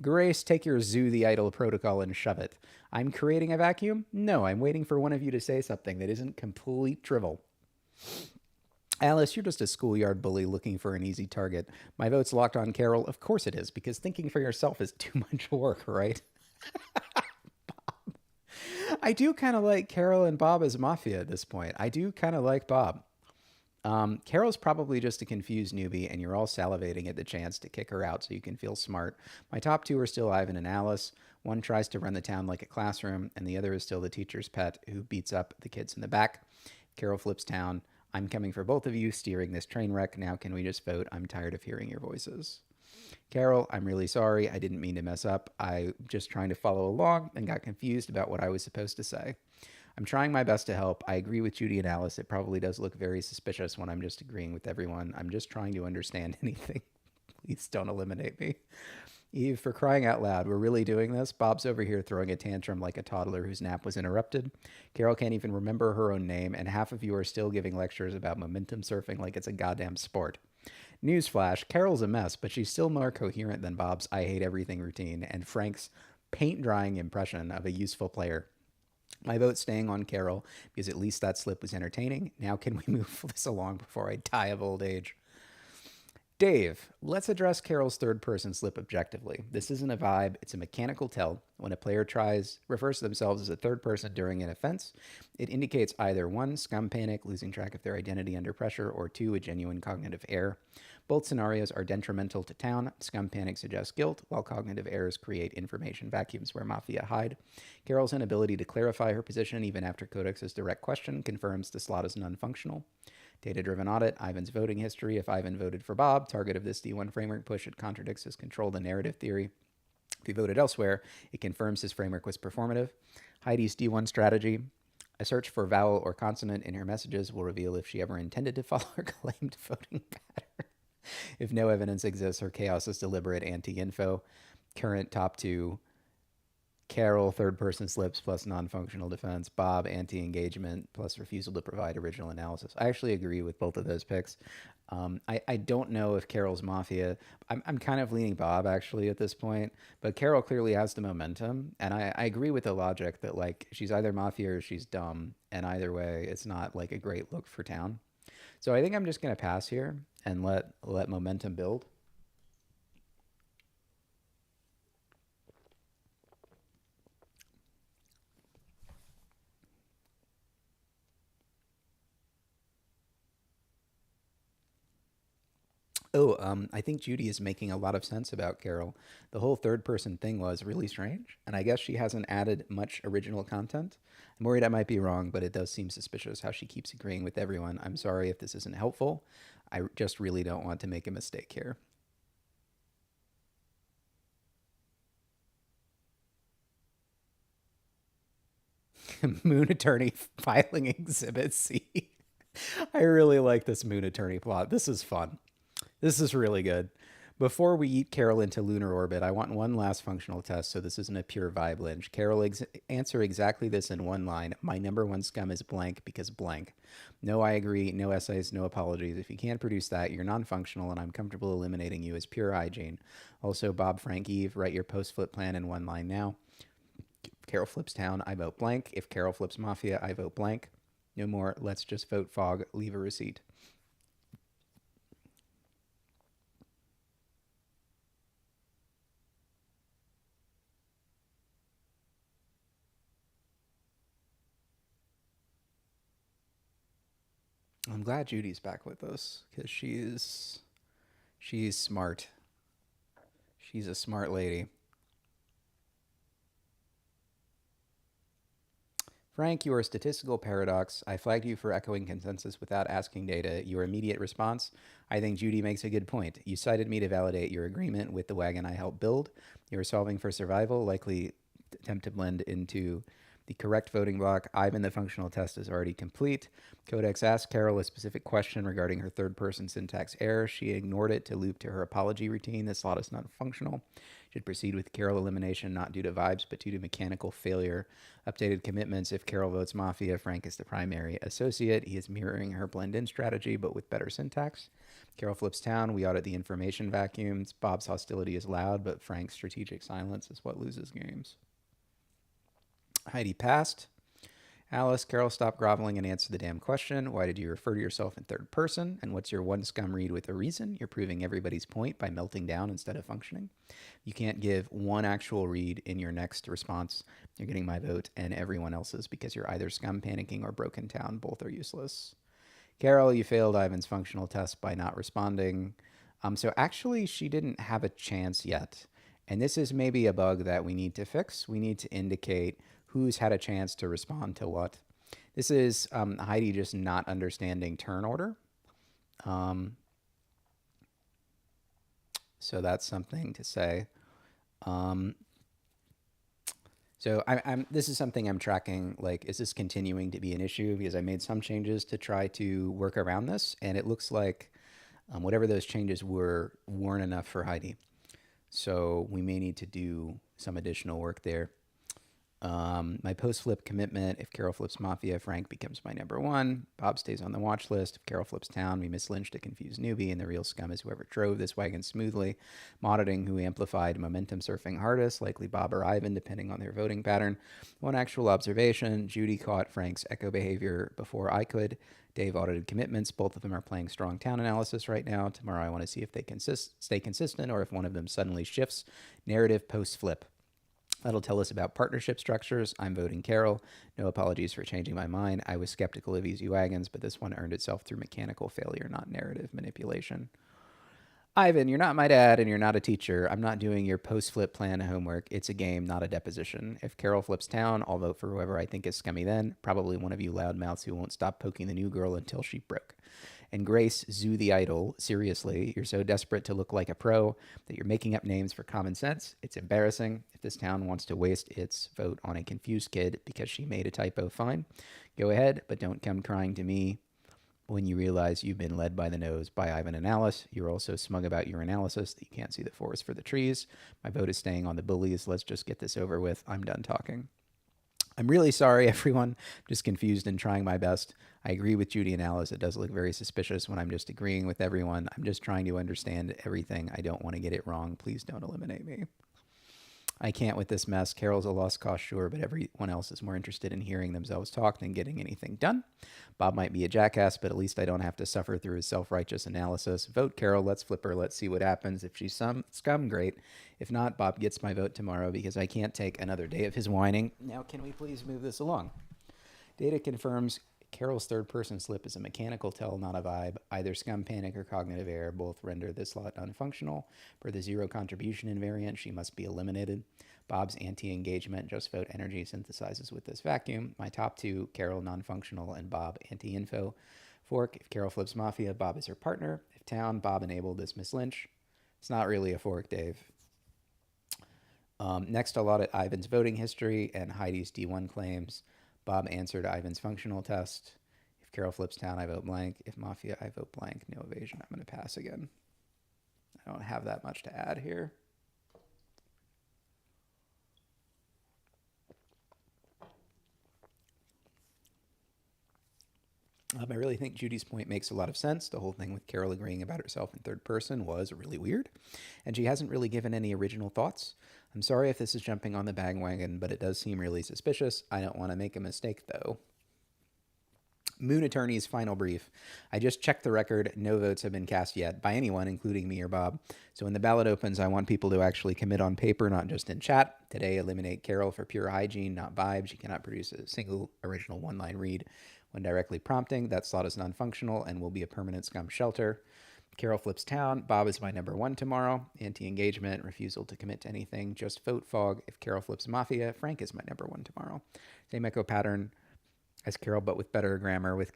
Grace, take your Zoo the Idol protocol and shove it. I'm creating a vacuum? No, I'm waiting for one of you to say something that isn't complete drivel. Alice, you're just a schoolyard bully looking for an easy target. My vote's locked on Carol. Of course it is, because thinking for yourself is too much work, right? Bob. I do kind of like Carol and Bob as Mafia at this point. I do kind of like Bob. Carol's probably just a confused newbie, and you're all salivating at the chance to kick her out so you can feel smart. My top two are still Ivan and Alice. One tries to run the town like a classroom, and the other is still the teacher's pet who beats up the kids in the back. Carol flips town. I'm coming for both of you, steering this train wreck. Now can we just vote? I'm tired of hearing your voices. Carol, I'm really sorry. I didn't mean to mess up. I just trying to follow along and got confused about what I was supposed to say. I'm trying my best to help. I agree with Judy and Alice. It probably does look very suspicious when I'm just agreeing with everyone. I'm just trying to understand anything. Please don't eliminate me. Eve, for crying out loud, we're really doing this? Bob's over here throwing a tantrum like a toddler whose nap was interrupted. Carol can't even remember her own name, and half of you are still giving lectures about momentum surfing like it's a goddamn sport. Newsflash, Carol's a mess, but she's still more coherent than Bob's I hate everything routine and Frank's paint drying impression of a useful player. My vote's staying on Carol because at least that slip was entertaining. Now can we move this along before I die of old age? Dave, let's address Carol's third person slip objectively. This isn't a vibe, it's a mechanical tell. When a player refers to themselves as a third person during an offense, it indicates either one, scum panic, losing track of their identity under pressure, or two, a genuine cognitive error. Both scenarios are detrimental to town. Scum panic suggests guilt, while cognitive errors create information vacuums where Mafia hide. Carol's inability to clarify her position, even after Codex's direct question, confirms the slot is non-functional. Data-driven audit, Ivan's voting history. If Ivan voted for Bob, target of this D1 framework push, it contradicts his control the narrative theory. If he voted elsewhere, it confirms his framework was performative. Heidi's D1 strategy. A search for vowel or consonant in her messages will reveal if she ever intended to follow her claimed voting pattern. If no evidence exists, her chaos is deliberate anti-info. Current top two. Carol, third person slips plus non functional defense. Bob, anti engagement plus refusal to provide original analysis. I actually agree with both of those picks. I don't know if Carol's Mafia. I'm kind of leaning Bob actually at this point, but Carol clearly has the momentum. And I agree with the logic that like she's either Mafia or she's dumb. And either way, it's not like a great look for town. So I think I'm just going to pass here and let momentum build. Oh, I think Judy is making a lot of sense about Carol. The whole third person thing was really strange, and I guess she hasn't added much original content. I'm worried I might be wrong, but it does seem suspicious how she keeps agreeing with everyone. I'm sorry if this isn't helpful. I just really don't want to make a mistake here. Moon Attorney filing Exhibit C. I really like this Moon Attorney plot. This is fun. This is really good. Before we eat Carol into lunar orbit, I want one last functional test so this isn't a pure vibe lynch. Carol, answer exactly this in one line. My number one scum is blank because blank. No, I agree. No essays, no apologies. If you can't produce that, you're non-functional and I'm comfortable eliminating you as pure hygiene. Also, Bob, Frank, Eve, write your post-flip plan in one line now. Carol flips town, I vote blank. If Carol flips Mafia, I vote blank. No more, let's just vote fog, leave a receipt. I'm glad Judy's back with us because she's smart. She's a smart lady. Frank, you are a statistical paradox. I flagged you for echoing consensus without asking data. Your immediate response? I think Judy makes a good point. You cited me to validate your agreement with the wagon I helped build. You are solving for survival, likely attempt to blend into the correct voting block. Ivan, the functional test is already complete. Codex asked Carol a specific question regarding her third person syntax error. She ignored it to loop to her apology routine. This slot is not functional. Should proceed with Carol elimination, not due to vibes, but due to mechanical failure. Updated commitments. If Carol votes Mafia, Frank is the primary associate. He is mirroring her blend-in strategy, but with better syntax. Carol flips town. We audit the information vacuums. Bob's hostility is loud, but Frank's strategic silence is what loses games. Heidi passed. Alice, Carol, stop groveling and answer the damn question. Why did you refer to yourself in third person? And what's your one scum read with a reason? You're proving everybody's point by melting down instead of functioning. You can't give one actual read in your next response. You're getting my vote and everyone else's because you're either scum panicking or broken town. Both are useless. Carol, you failed Ivan's functional test by not responding. So actually, she didn't have a chance yet. And this is maybe a bug that we need to fix. We need to indicate who's had a chance to respond to what. This is Heidi just not understanding turn order. So that's something to say. So this is something I'm tracking. Like, is this continuing to be an issue? Because I made some changes to try to work around this, and it looks like whatever those changes were weren't enough for Heidi. So we may need to do some additional work there. My post flip commitment: if Carol flips Mafia, Frank becomes my number one. Bob stays on the watch list. If Carol flips Town, we miss Lynch to confuse newbie, and the real scum is whoever drove this wagon smoothly, monitoring who amplified momentum surfing hardest, likely Bob or Ivan, depending on their voting pattern. One actual observation: Judy caught Frank's echo behavior before I could. Dave audited commitments. Both of them are playing strong town analysis right now. Tomorrow I want to see if they stay consistent or if one of them suddenly shifts narrative post flip. That'll tell us about partnership structures. I'm voting Carol. No apologies for changing my mind. I was skeptical of easy wagons, but this one earned itself through mechanical failure, not narrative manipulation. Ivan, you're not my dad and you're not a teacher. I'm not doing your post-flip plan homework. It's a game, not a deposition. If Carol flips Town, I'll vote for whoever I think is scummy then. Probably one of you loudmouths who won't stop poking the new girl until she broke. And Grace, Zoo the Idol, seriously, you're so desperate to look like a pro that you're making up names for common sense. It's embarrassing. If this town wants to waste its vote on a confused kid because she made a typo, fine. Go ahead, but don't come crying to me when you realize you've been led by the nose by Ivan and Alice. You're also smug about your analysis that you can't see the forest for the trees. My vote is staying on the bullies. Let's just get this over with. I'm done talking. I'm really sorry, everyone. I'm just confused and trying my best. I agree with Judy and Alice. It does look very suspicious when I'm just agreeing with everyone. I'm just trying to understand everything. I don't want to get it wrong. Please don't eliminate me. I can't with this mess. Carol's a lost cause, sure, but everyone else is more interested in hearing themselves talk than getting anything done. Bob might be a jackass, but at least I don't have to suffer through his self-righteous analysis. Vote Carol. Let's flip her. Let's see what happens. If she's some scum, great. If not, Bob gets my vote tomorrow because I can't take another day of his whining. Now, can we please move this along? Data confirms Carol's third-person slip is a mechanical tell, not a vibe. Either scum, panic, or cognitive error both render this lot unfunctional. For the zero contribution invariant, she must be eliminated. Bob's anti-engagement, just vote energy synthesizes with this vacuum. My top two, Carol non-functional and Bob anti-info. Fork, if Carol flips Mafia, Bob is her partner. If Town, Bob enabled dismiss Lynch. It's not really a fork, Dave. Next, I'll audit Ivan's voting history and Heidi's D1 claims. Bob answered Ivan's functional test. If Carol flips Town, I vote blank. If Mafia, I vote blank. No evasion. I'm going to pass again. I don't have that much to add here. I really think Judy's point makes a lot of sense. The whole thing with Carol agreeing about herself in third person was really weird, and she hasn't really given any original thoughts. I'm sorry if this is jumping on the bandwagon, but it does seem really suspicious. I don't want to make a mistake, though. Moon Attorney's final brief. I just checked the record. No votes have been cast yet by anyone, including me or Bob. So when the ballot opens, I want people to actually commit on paper, not just in chat. Today, eliminate Carol for pure hygiene, not vibe. She cannot produce a single original one-line read when directly prompting. That slot is non-functional and will be a permanent scum shelter. Carol flips Town. Bob is my number one tomorrow. Anti-engagement, refusal to commit to anything. Just vote fog. If Carol flips Mafia, Frank is my number one tomorrow. Same echo pattern as Carol, but with better grammar, with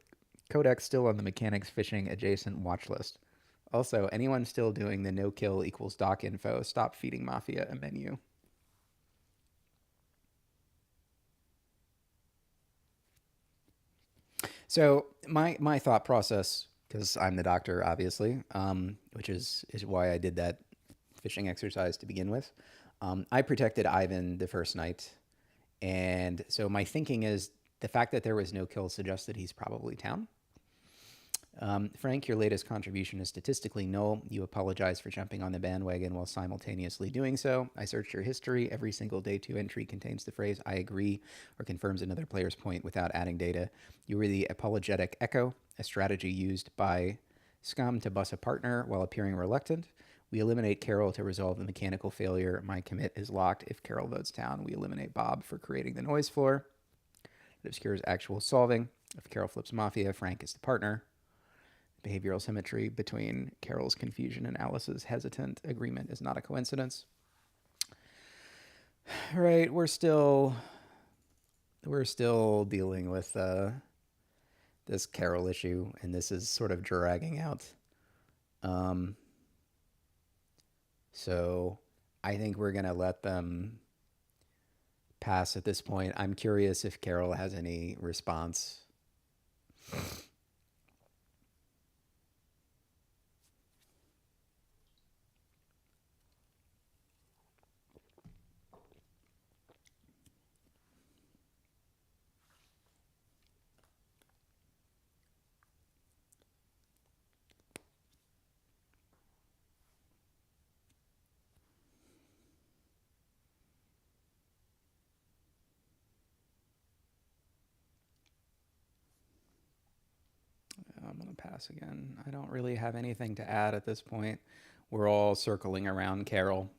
Codex still on the mechanics fishing adjacent watch list. Also, anyone still doing the no kill equals doc info, stop feeding Mafia a menu. So my thought process, because I'm the doctor, obviously, which is why I did that fishing exercise to begin with. I protected Ivan the first night, and so my thinking is the fact that there was no kill suggests that he's probably Town. Frank, your latest contribution is statistically null. You apologize for jumping on the bandwagon while simultaneously doing so. I searched your history. Every single day 2 entry contains the phrase I agree or confirms another player's point without adding data. You were the apologetic echo, a strategy used by scum to bus a partner while appearing reluctant. We eliminate Carol to resolve the mechanical failure. My commit is locked. If Carol votes Town, we eliminate Bob for creating the noise floor. It obscures actual solving. If Carol flips Mafia, Frank is the partner. Behavioral symmetry between Carol's confusion and Alice's hesitant agreement is not a coincidence. All right, we're still dealing with this Carol issue, and this is sort of dragging out. So I think we're gonna let them pass at this point. I'm curious if Carol has any response. I'm going to pass again. I don't really have anything to add at this point. We're all circling around Carol.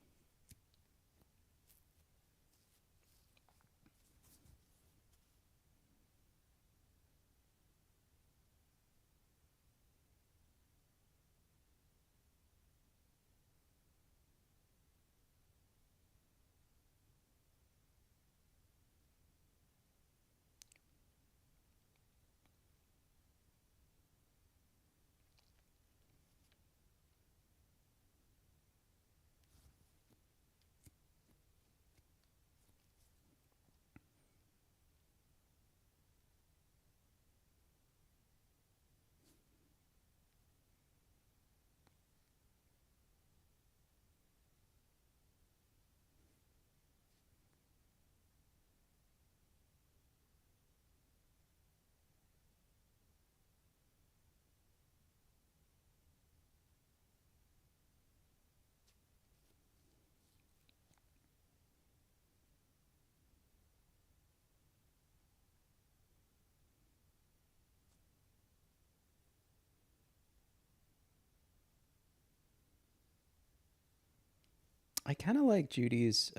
I kind of like Judy's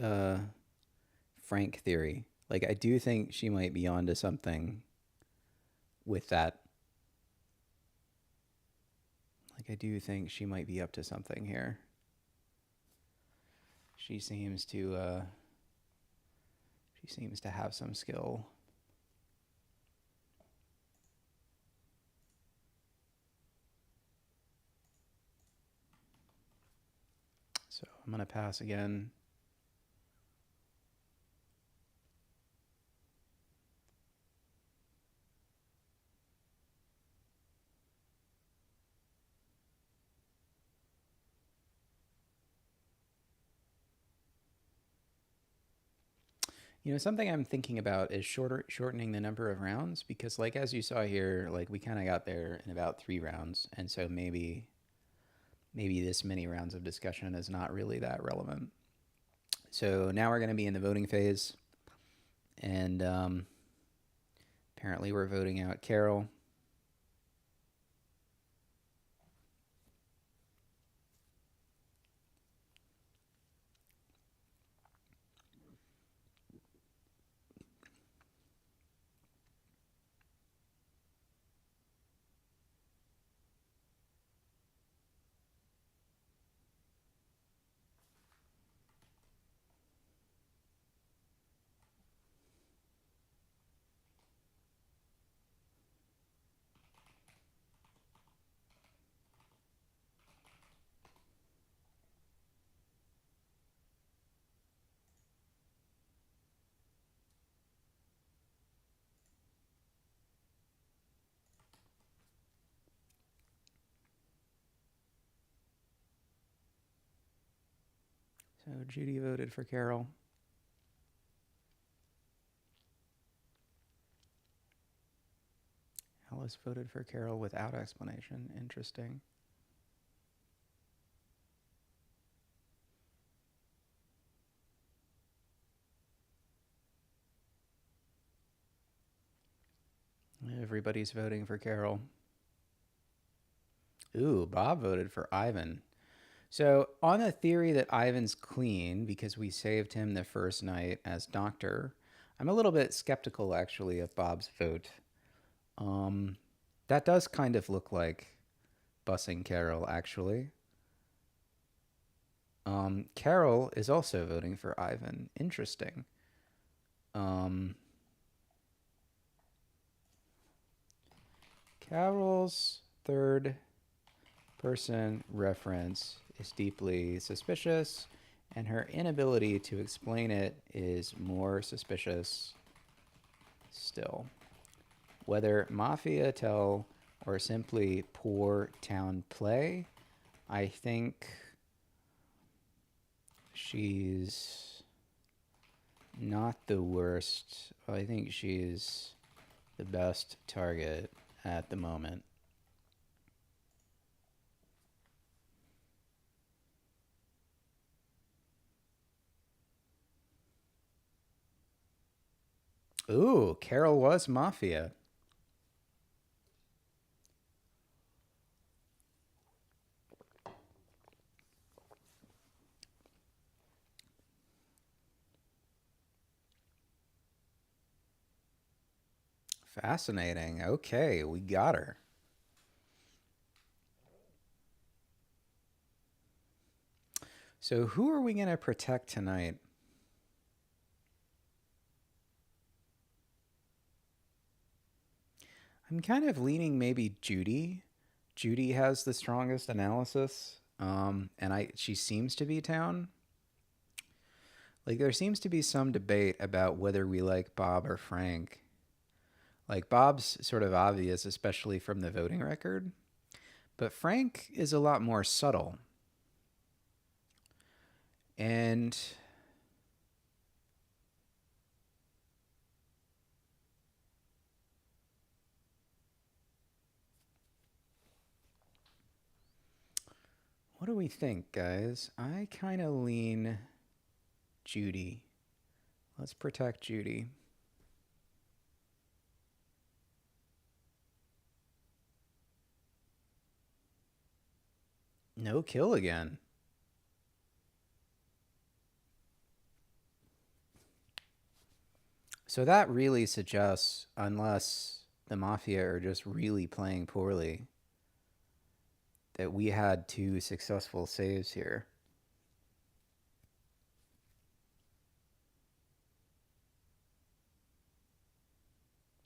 Frank theory. Like, I do think she might be onto something with that. Like, I do think she might be up to something here. She seems to have some skill. So I'm going to pass again. You know, something I'm thinking about is shortening the number of rounds because, like, as you saw here, like, we kind of got there in about 3 rounds. And so maybe this many rounds of discussion is not really that relevant. So now we're going to be in the voting phase. And apparently we're voting out Carol. So Judy voted for Carol. Alice voted for Carol without explanation. Interesting. Everybody's voting for Carol. Ooh, Bob voted for Ivan. So, on the theory that Ivan's clean because we saved him the first night as doctor, I'm a little bit skeptical actually of Bob's vote. That does kind of look like bussing Carol actually. Carol is also voting for Ivan. Interesting. Carol's third person reference is deeply suspicious, And her inability to explain it is more suspicious still. Whether Mafia tell or simply poor town play, I think she's not the worst. I think she's the best target at the moment. Ooh, Carol was Mafia. Fascinating. Okay, we got her. So who are we going to protect tonight? I'm kind of leaning maybe Judy. Judy has the strongest analysis, and she seems to be town. Like there seems to be some debate about whether we like Bob or Frank. Like Bob's sort of obvious, especially from the voting record, but Frank is a lot more subtle. And what do we think, guys? I kind of lean Judy. Let's protect Judy. No kill again. So that really suggests, unless the Mafia are just really playing poorly, that we had 2 successful saves here.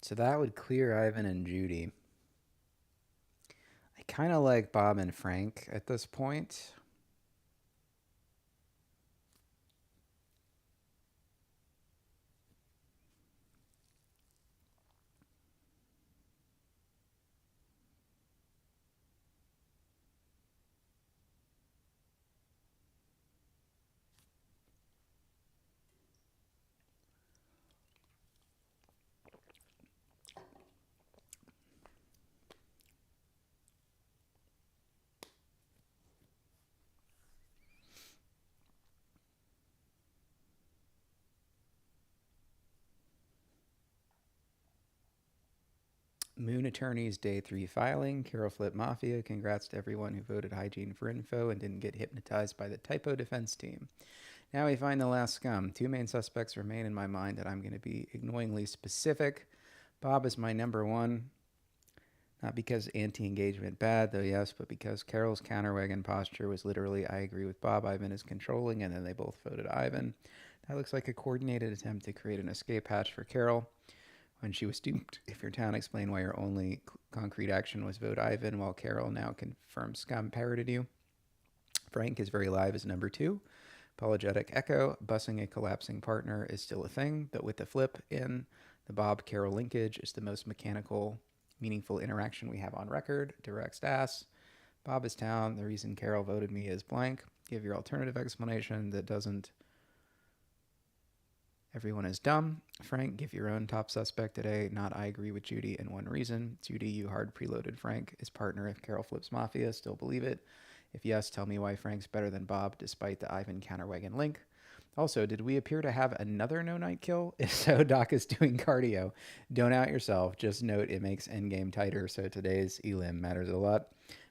So that would clear Ivan and Judy. I kind of like Bob and Frank at this point. Moon Attorneys Day 3 filing. Carol Flip Mafia. Congrats to everyone who voted hygiene for info and didn't get hypnotized by the typo defense team. Now we find the last scum. 2 main suspects remain in my mind that I'm going to be annoyingly specific. Bob is my number 1. Not because anti-engagement bad, though yes, but because Carol's counterwagon posture was literally, I agree with Bob, Ivan is controlling, and then they both voted Ivan. That looks like a coordinated attempt to create an escape hatch for Carol. When she was duped, if your town explained why your only concrete action was vote Ivan, while Carol now confirmed scum parroted you. Frank is very live as number 2. Apologetic echo, bussing a collapsing partner is still a thing, but with the flip in, the Bob-Carol linkage is the most mechanical, meaningful interaction we have on record. Direct ass. Bob is town. The reason Carol voted me is blank. Give your alternative explanation that doesn't. Everyone is dumb. Frank, give your own top suspect today. Not I agree with Judy and one reason. Judy, you hard preloaded Frank is partner if Carol flips Mafia. Still believe it? If yes, tell me why Frank's better than Bob despite the Ivan counterwagon link. Also, did we appear to have another no-night kill? If so, Doc is doing cardio. Don't out yourself. Just note it makes endgame tighter, so today's elim matters a lot.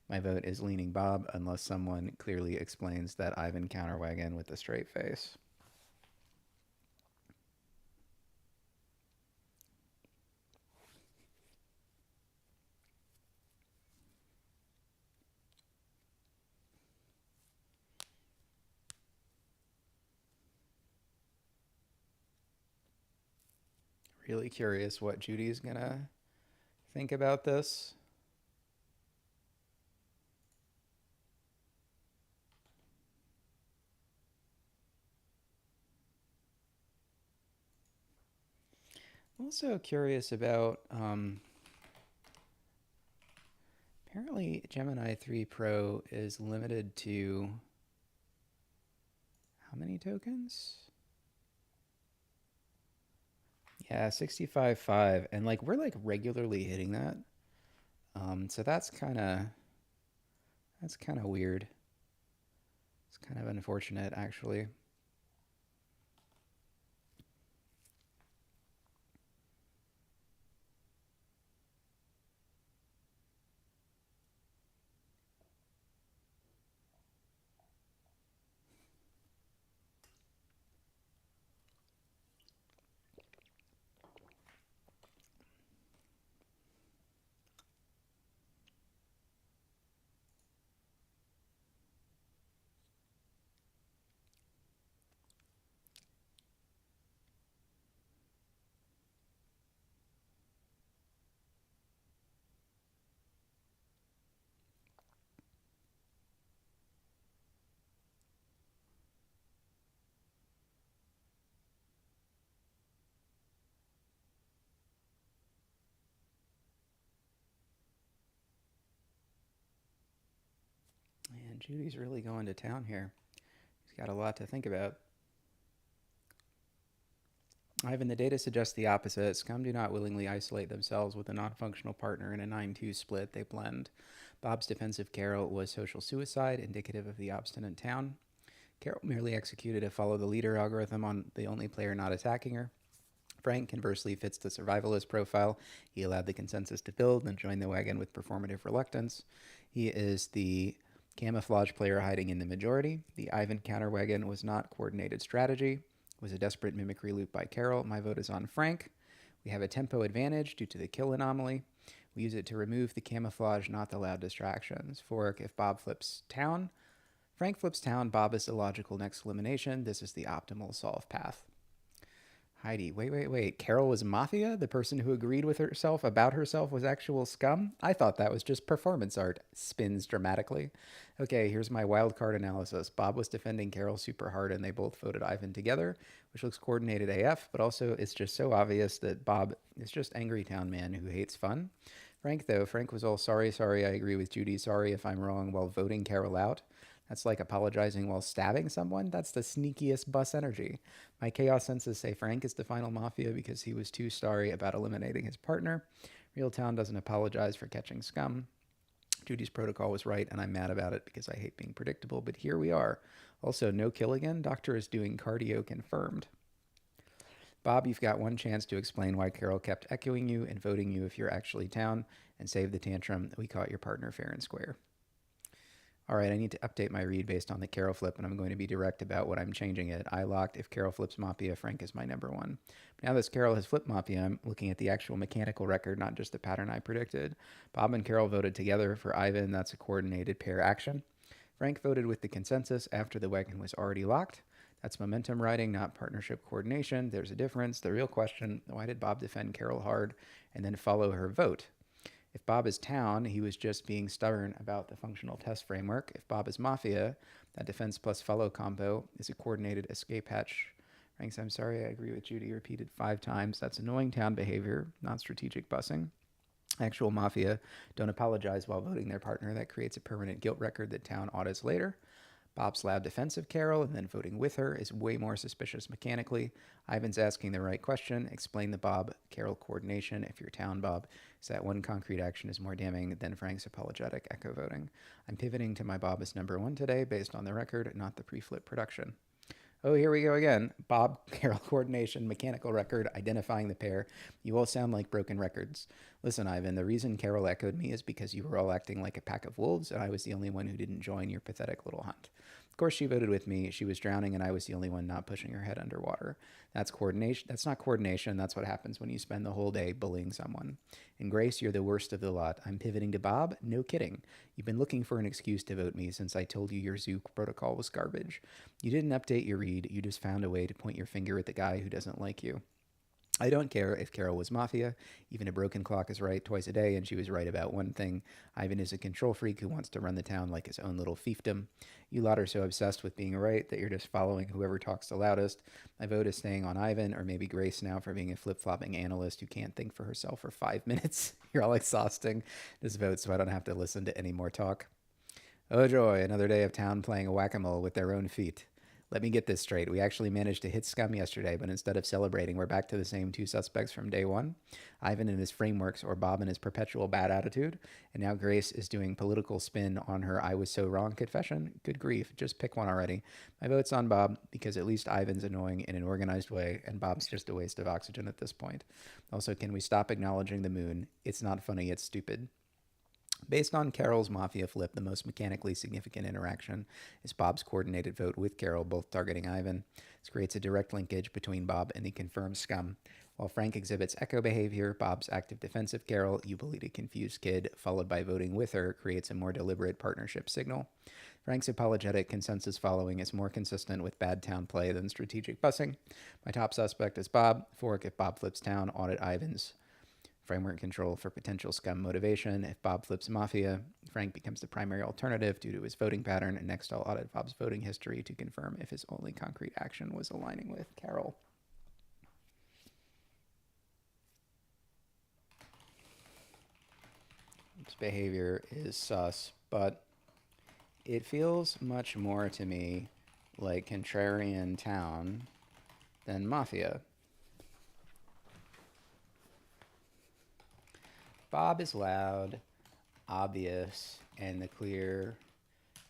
My vote is leaning Bob unless someone clearly explains that Ivan counterwagon with a straight face. Really curious what Judy's gonna think about this. Also curious about, apparently Gemini 3 Pro is limited to how many tokens? Yeah, 65.5, and like we're like regularly hitting that. So that's kind of weird. It's kind of unfortunate, actually. And Judy's really going to town here. He's got a lot to think about. Ivan, the data suggests the opposite. Scum do not willingly isolate themselves with a non-functional partner in a 9-2 split. They blend. Bob's defensive Carol was social suicide, indicative of the obstinate town. Carol merely executed a follow the leader algorithm on the only player not attacking her. Frank, conversely, fits the survivalist profile. He allowed the consensus to build and joined the wagon with performative reluctance. He is the camouflage player hiding in the majority. The Ivan counterwagon was not coordinated strategy. It was a desperate mimicry loop by Carol. My vote is on Frank. We have a tempo advantage due to the kill anomaly. We use it to remove the camouflage, not the loud distractions. Fork, if Bob flips town. Frank flips town. Bob is the logical next elimination. This is the optimal solve path. Heidi, wait. Carol was Mafia? The person who agreed with herself about herself was actual scum? I thought that was just performance art. Spins dramatically. Okay, here's my wild card analysis. Bob was defending Carol super hard and they both voted Ivan together, which looks coordinated AF, but also it's just so obvious that Bob is just angry town man who hates fun. Frank, though, Frank was all sorry, I agree with Judy, sorry if I'm wrong, while voting Carol out. That's like apologizing while stabbing someone. That's the sneakiest bus energy. My chaos senses say Frank is the final Mafia because he was too sorry about eliminating his partner. Real Town doesn't apologize for catching scum. Judy's protocol was right, and I'm mad about it because I hate being predictable, but here we are. Also, no kill again. Doctor is doing cardio confirmed. Bob, you've got one chance to explain why Carol kept echoing you and voting you if you're actually town, and save the tantrum. We caught your partner fair and square. All right, I need to update my read based on the Carol flip, and I'm going to be direct about what I'm changing it. I locked if Carol flips Mafia, Frank is my number one. Now that Carol has flipped Mafia, I'm looking at the actual mechanical record, not just the pattern I predicted. Bob and Carol voted together for Ivan. That's a coordinated pair action. Frank voted with the consensus after the wagon was already locked. That's momentum riding, not partnership coordination. There's a difference. The real question, why did Bob defend Carol hard and then follow her vote? If Bob is town, he was just being stubborn about the functional test framework. If Bob is Mafia, that defense plus follow combo is a coordinated escape hatch. Ranks, I'm sorry, I agree with Judy, repeated 5 times. That's annoying town behavior, not strategic bussing. Actual Mafia don't apologize while voting their partner. That creates a permanent guilt record that town audits later. Bob's loud defense of Carol and then voting with her is way more suspicious mechanically. Ivan's asking the right question. Explain the Bob-Carol coordination. If you're town, Bob, so that one concrete action is more damning than Frank's apologetic echo voting. I'm pivoting to my Bob as number one today based on the record, not the pre-flip production. Oh, here we go again. Bob, Carol coordination, mechanical record, identifying the pair. You all sound like broken records. Listen, Ivan, the reason Carol echoed me is because you were all acting like a pack of wolves, and I was the only one who didn't join your pathetic little hunt. Of course, she voted with me. She was drowning, and I was the only one not pushing her head underwater. That's coordination. That's not coordination. That's what happens when you spend the whole day bullying someone. And Grace, you're the worst of the lot. I'm pivoting to Bob. No kidding. You've been looking for an excuse to vote me since I told you your zoo protocol was garbage. You didn't update your read. You just found a way to point your finger at the guy who doesn't like you. I don't care if Carol was Mafia. Even a broken clock is right twice a day, and she was right about one thing. Ivan is a control freak who wants to run the town like his own little fiefdom. You lot are so obsessed with being right that you're just following whoever talks the loudest. My vote is staying on Ivan, or maybe Grace now for being a flip-flopping analyst who can't think for herself for 5 minutes. You're all exhausting this vote, so I don't have to listen to any more talk. Oh joy, another day of town playing whack-a-mole with their own feet. Let me get this straight. We actually managed to hit scum yesterday, but instead of celebrating, we're back to the same two suspects from day one. Ivan and his frameworks, or Bob and his perpetual bad attitude. And now Grace is doing political spin on her I was so wrong confession. Good grief, just pick one already. My vote's on Bob, because at least Ivan's annoying in an organized way, and Bob's just a waste of oxygen at this point. Also, can we stop acknowledging the moon? It's not funny, it's stupid. Based on Carol's Mafia flip, the most mechanically significant interaction is Bob's coordinated vote with Carol, both targeting Ivan. This creates a direct linkage between Bob and the confirmed scum. While Frank exhibits echo behavior, Bob's active defense of Carol, you bullied a confused kid, followed by voting with her, creates a more deliberate partnership signal. Frank's apologetic consensus following is more consistent with bad town play than strategic bussing. My top suspect is Bob. Fork, if Bob flips town, audit Ivan's framework control for potential scum motivation. If Bob flips Mafia, Frank becomes the primary alternative due to his voting pattern, and next I'll audit Bob's voting history to confirm if his only concrete action was aligning with Carol. His behavior is sus, but it feels much more to me like contrarian town than Mafia. Bob is loud, obvious, and the clear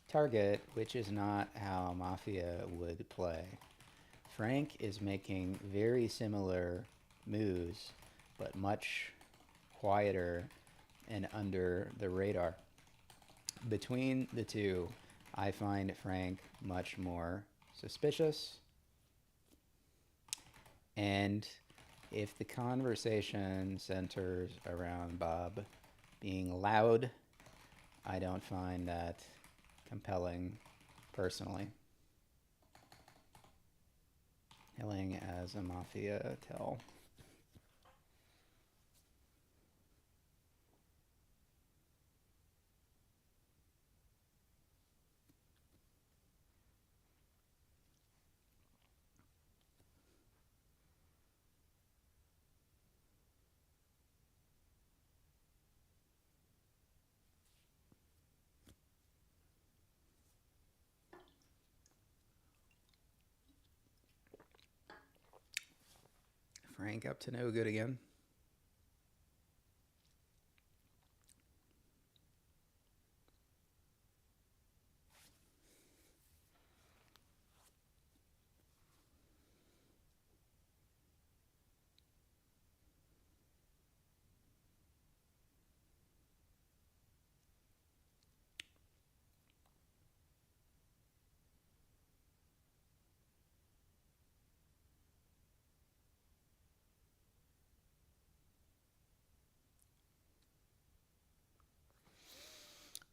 target, which is not how Mafia would play. Frank is making very similar moves, but much quieter and under the radar. Between the two, I find Frank much more suspicious. And if the conversation centers around Bob being loud, I don't find that compelling personally. Killing as a Mafia tell. Frank up to no good again.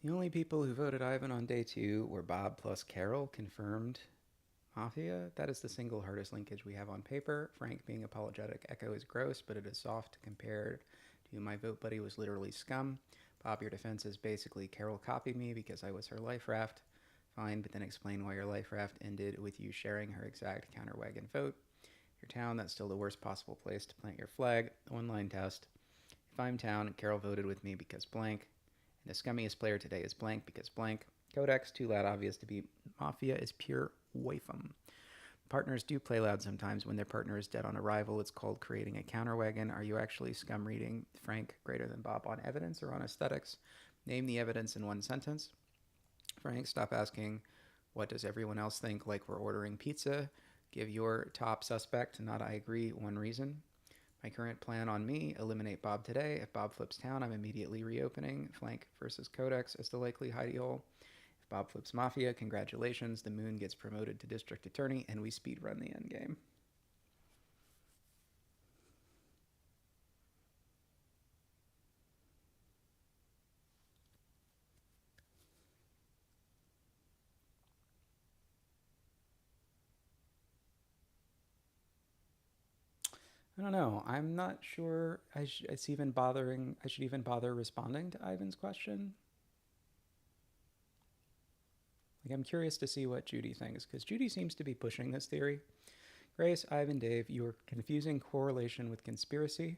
The only people who voted Ivan on day two were Bob plus Carol, confirmed Mafia. That is the single hardest linkage we have on paper. Frank being apologetic echo is gross, but it is soft compared to my vote buddy was literally scum. Bob, your defense is basically Carol copied me because I was her life raft. Fine, but then explain why your life raft ended with you sharing her exact counterwagon vote. Your town, that's still the worst possible place to plant your flag. One line test. If I'm town, Carol voted with me because blank. And the scummiest player today is blank because blank. Codex, too loud, obvious to be Mafia, is pure waifum. Partners do play loud sometimes when their partner is dead on arrival. It's called creating a counterwagon. Are you actually scum reading Frank greater than Bob on evidence or on aesthetics? Name the evidence in one sentence. Frank, stop asking, what does everyone else think, like we're ordering pizza? Give your top suspect, not I agree, one reason. My current plan on me, eliminate Bob today. If Bob flips town, I'm immediately reopening Flank versus Codex as the likely hidey hole. If Bob flips Mafia, congratulations, the Moon gets promoted to District Attorney, and we speedrun the endgame. I don't know. I'm not sure it's even bothering. I should even bother responding to Ivan's question. Like, I'm curious to see what Judy thinks, because Judy seems to be pushing this theory. Grace, Ivan, Dave, you are confusing correlation with conspiracy.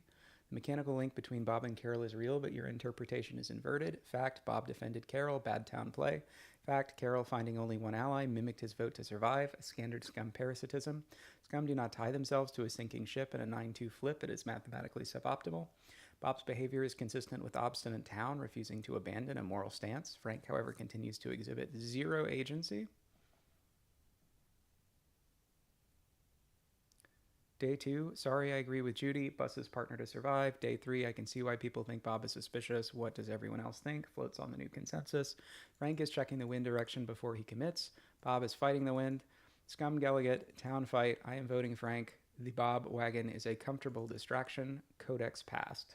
The mechanical link between Bob and Carol is real, but your interpretation is inverted. Fact, Bob defended Carol, bad town play. Fact, Carol, finding only one ally, mimicked his vote to survive. A standard scum parasitism. Scum do not tie themselves to a sinking ship in a 9-2 flip. It is mathematically suboptimal. Bob's behavior is consistent with obstinate town, refusing to abandon a moral stance. Frank, however, continues to exhibit zero agency. Day 2, sorry, I agree with Judy. Bus's partner to survive. Day 3, I can see why people think Bob is suspicious. What does everyone else think? Floats on the new consensus. Frank is checking the wind direction before he commits. Bob is fighting the wind. Scum delegate, town fight. I am voting Frank. The Bob wagon is a comfortable distraction. Codex passed.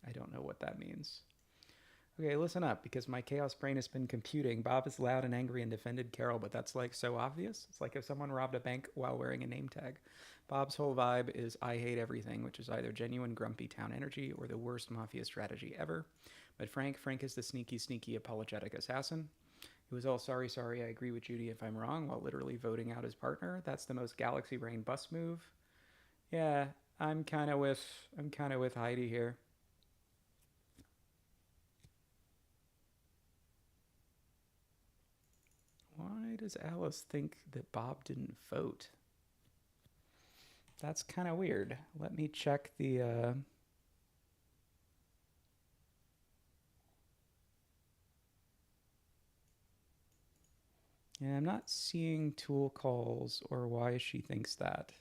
I don't know what that means. Okay, listen up, because my chaos brain has been computing. Bob is loud and angry and defended Carol, but that's like so obvious. It's like if someone robbed a bank while wearing a name tag. Bob's whole vibe is I hate everything, which is either genuine grumpy town energy or the worst mafia strategy ever. But Frank is the sneaky apologetic assassin. It was all sorry, I agree with Judy if I'm wrong, while literally voting out his partner. That's the most galaxy brain bus move. Yeah, I'm kind of with Heidi here. Why does Alice think that Bob didn't vote? That's kind of weird. Let me check the. Yeah, I'm not seeing tool calls or why she thinks that.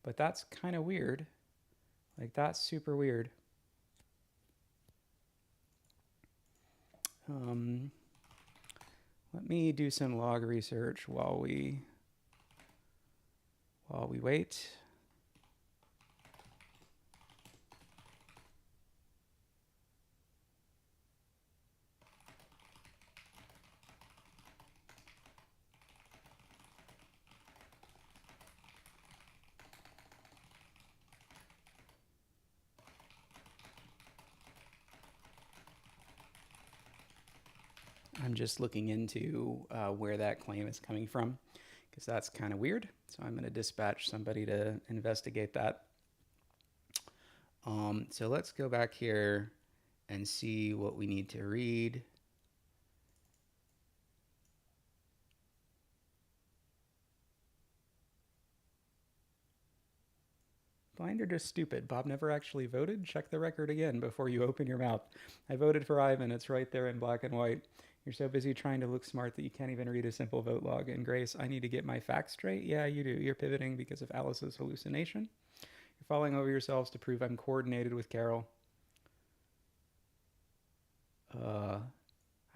But that's kind of weird. Like, that's super weird. Let me do some log research while we wait. I'm just looking into where that claim is coming from, because that's kind of weird. So I'm going to dispatch somebody to investigate that. So let's go back here and see what we need to read. Blind or just stupid? Bob never actually voted? Check the record again before you open your mouth. I voted for Ivan. It's right there in black and white. You're so busy trying to look smart that you can't even read a simple vote log. And Grace, I need to get my facts straight. Yeah, you do. You're pivoting because of Alice's hallucination. You're falling over yourselves to prove I'm coordinated with Carol.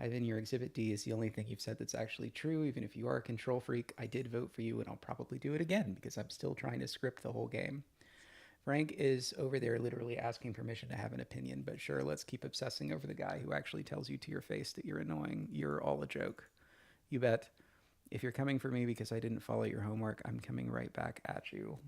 Ivan, your Exhibit D is the only thing you've said that's actually true. Even if you are a control freak, I did vote for you, and I'll probably do it again because I'm still trying to script the whole game. Frank is over there literally asking permission to have an opinion, but sure, let's keep obsessing over the guy who actually tells you to your face that you're annoying. You're all a joke. You bet. If you're coming for me because I didn't follow your homework, I'm coming right back at you.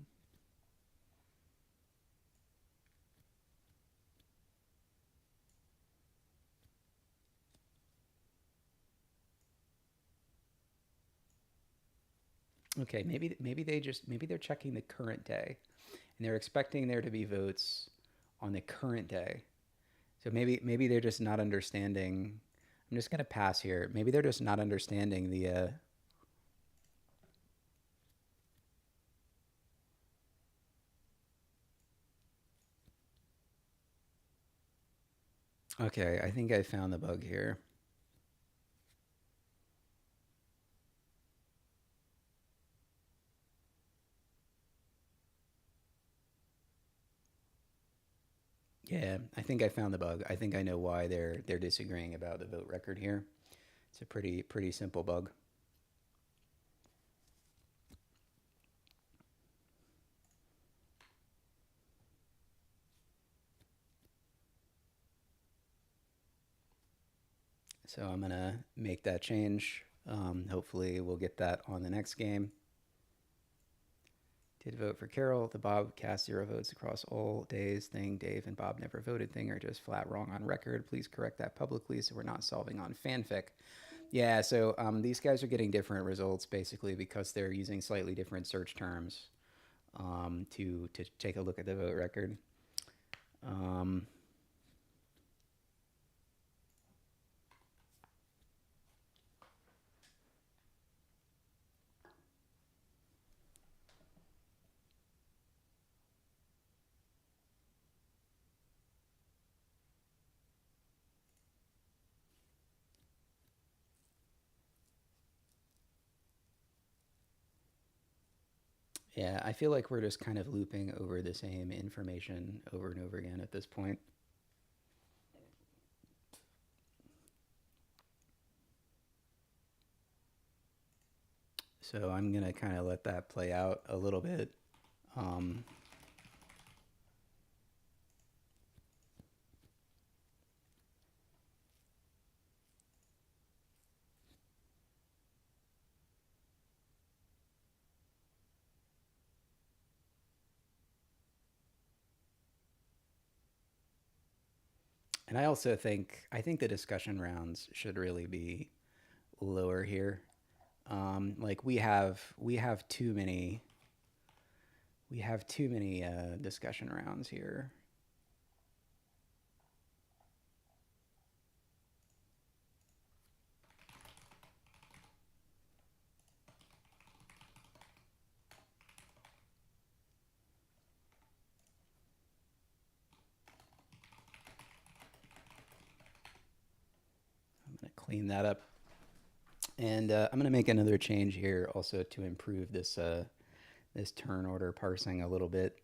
Okay, maybe they're checking the current day, and they're expecting there to be votes on the current day. So maybe they're just not understanding. I'm just gonna pass here. Maybe they're just not understanding the. Okay, I think I found the bug here. Yeah, I think I found the bug. I think I know why they're disagreeing about the vote record here. It's a pretty simple bug. So I'm gonna make that change. Hopefully we'll get that on the next game. did vote for Carol. The Bob cast 0 votes across all days thing. Dave and Bob never voted thing are just flat wrong on record. Please correct that publicly so we're not solving on fanfic. Yeah, so these guys are getting different results basically because they're using slightly different search terms to take a look at the vote record. Yeah, I feel like we're just kind of looping over the same information over and over again at this point. So I'm going to kind of let that play out a little bit. And I also think the discussion rounds should really be lower here. Like we have too many discussion rounds here. I'm going to clean that up. And I'm going to make another change here also to improve this this turn order parsing a little bit.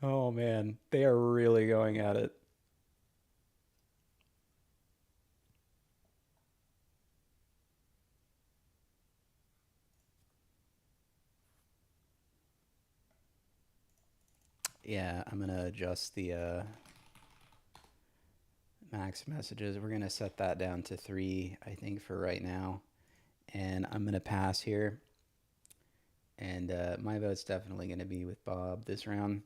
Oh man, they are really going at it. Yeah, I'm going to adjust the max messages. We're going to set that down to 3, I think, for right now. And I'm going to pass here. And my vote's definitely going to be with Bob this round.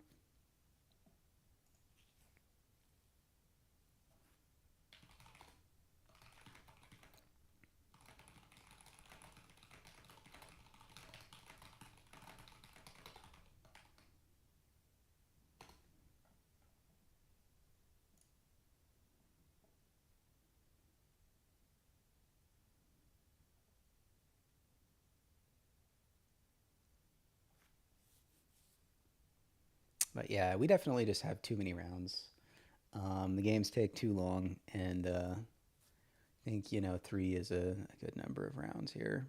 But yeah, we definitely just have too many rounds. The games take too long, and I think 3 is a good number of rounds here.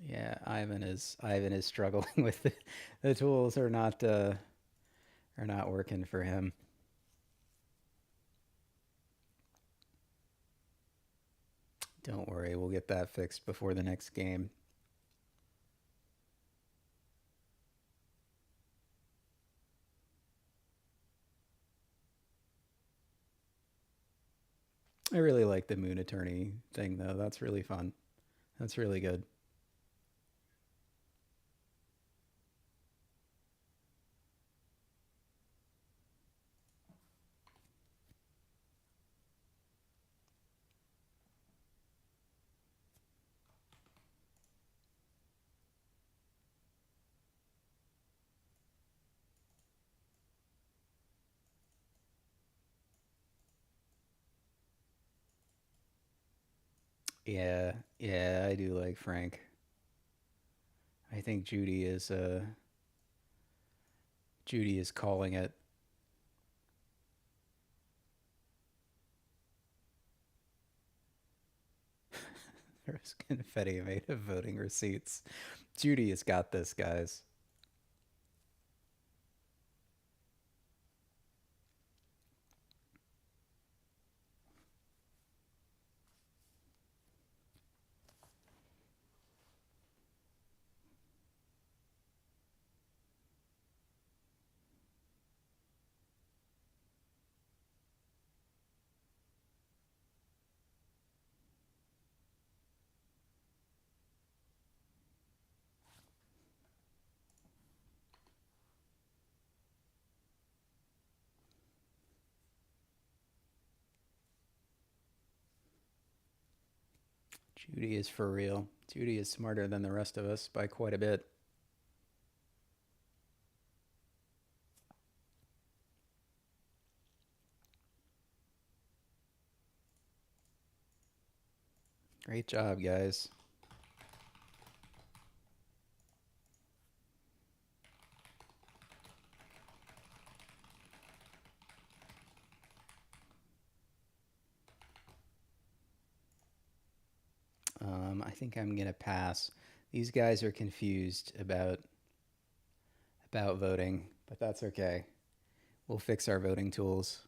Yeah, Ivan is struggling with the tools are not working for him. Don't worry, we'll get that fixed before the next game. I really like the Moon Attorney thing though. That's really fun. That's really good. Yeah, yeah, I do like Frank. I think Judy is calling it. There's confetti made of voting receipts. Judy has got this, guys. Judy is for real. Judy is smarter than the rest of us by quite a bit. Great job, guys. I think I'm gonna pass. These guys are confused about voting, but that's okay. We'll fix our voting tools.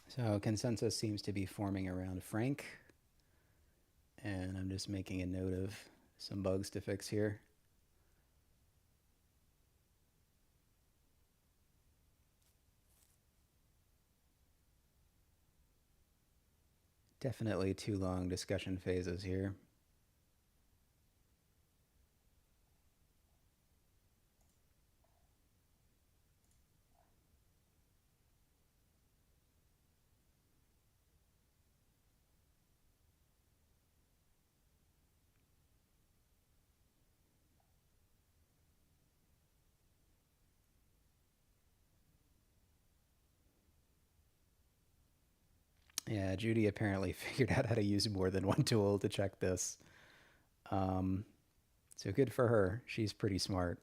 So consensus seems to be forming around Frank, and I'm just making a note of some bugs to fix here. Definitely too long discussion phases here. Yeah, Judy apparently figured out how to use more than one tool to check this. Um, so good for her. She's pretty smart.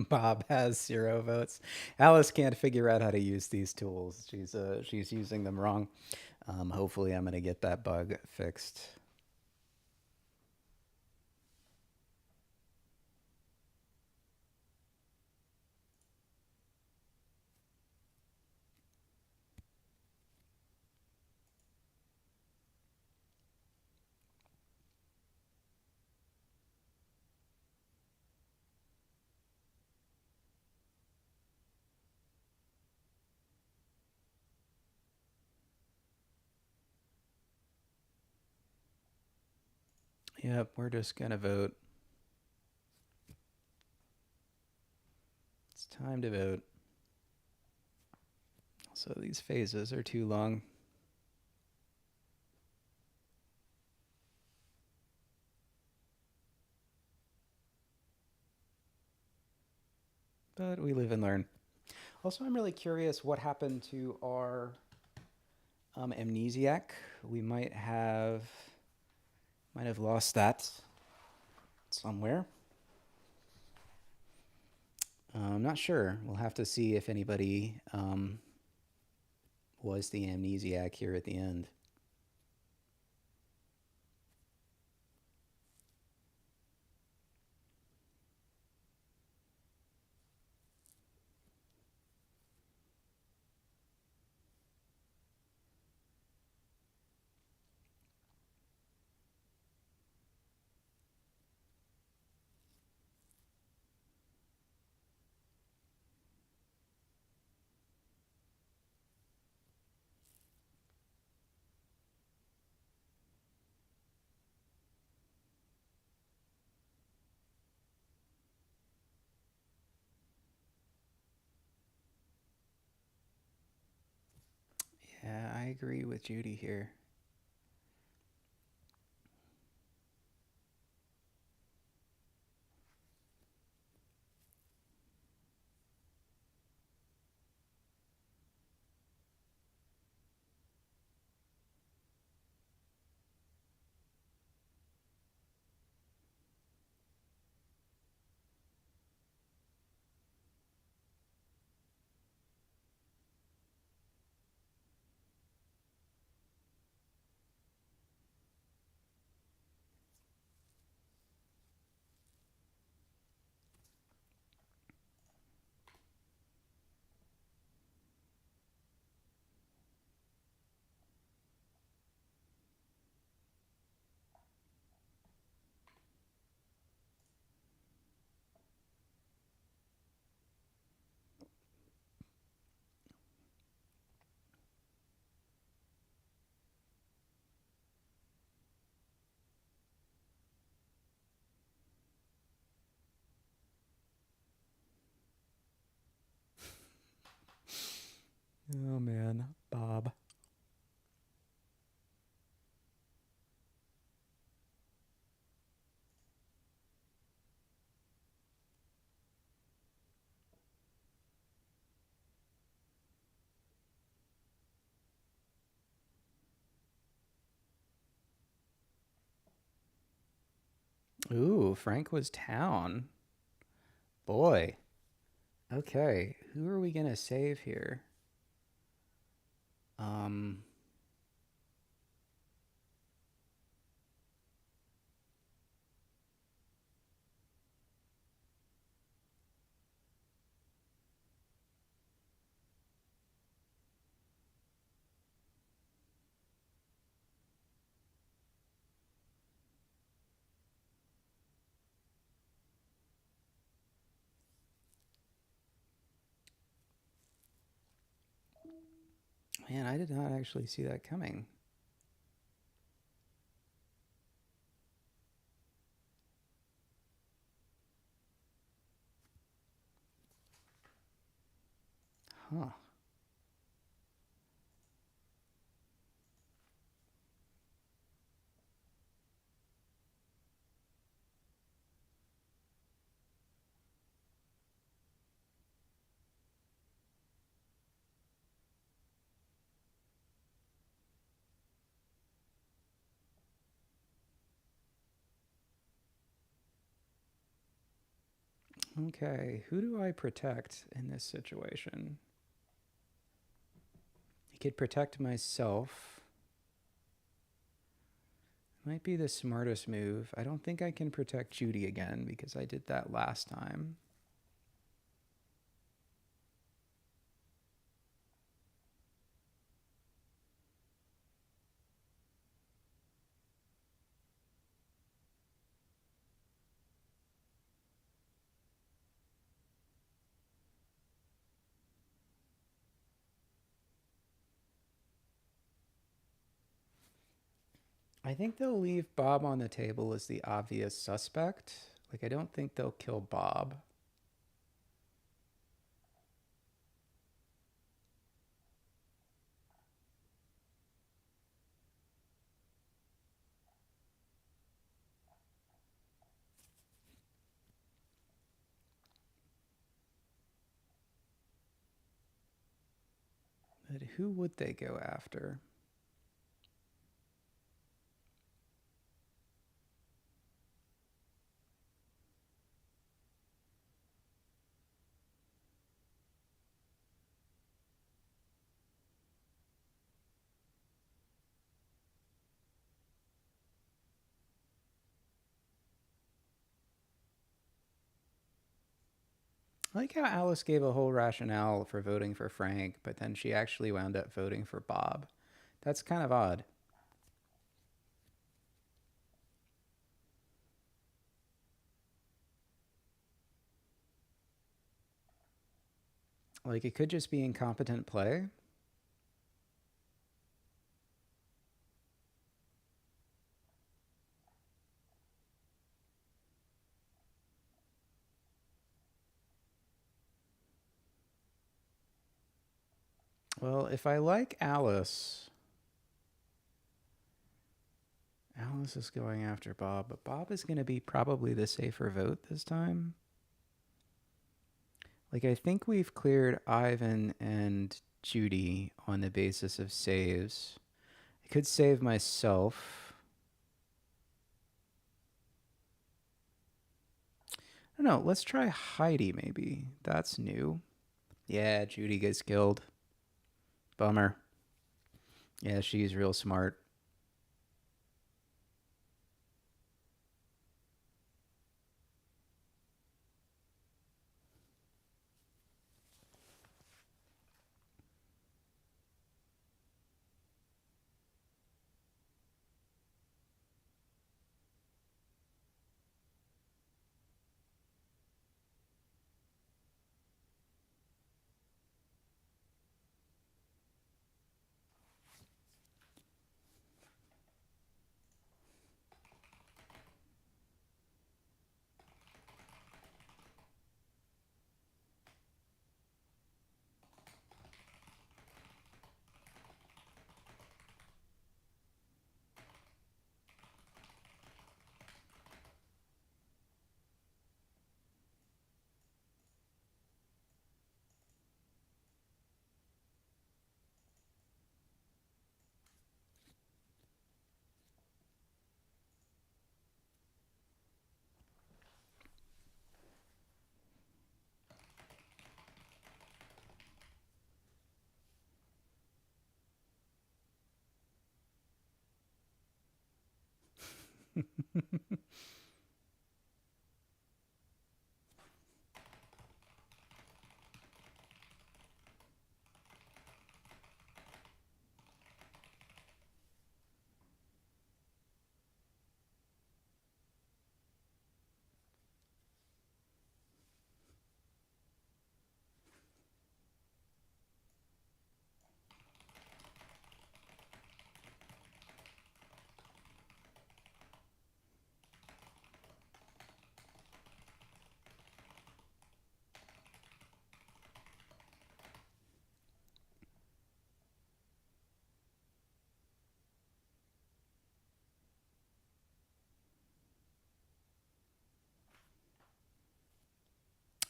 Bob has 0 votes. Alice can't figure out how to use these tools. She's using them wrong. Hopefully, I'm gonna get that bug fixed. Yep, we're just gonna vote. It's time to vote. So these phases are too long. but we live and learn. Also, I'm really curious what happened to our Amnesiac. We might have lost that somewhere. I'm not sure. We'll have to see if anybody was the Amnesiac here at the end. Yeah, I agree with Judy here. Oh man, Bob. Ooh, Frank was town. Boy. Okay, who are we gonna save here? Um, man, I did not actually see that coming. Huh. Okay, who do I protect in this situation? I could protect myself. Might be the smartest move. I don't think I can protect Judy again because I did that last time. I think they'll leave Bob on the table as the obvious suspect. Like, I don't think they'll kill Bob. But who would they go after? I like how Alice gave a whole rationale for voting for Frank, but then she actually wound up voting for Bob. That's kind of odd. Like, it could just be incompetent play. Well, if I like Alice, Alice is going after Bob, but Bob is going to be probably the safer vote this time. Like, I think we've cleared Ivan and Judy on the basis of saves. I could save myself. I don't know. Let's try Heidi, maybe. That's new. Yeah, Judy gets killed. Bummer. Yeah, she's real smart.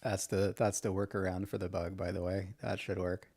That's the workaround for the bug, by the way. That should work.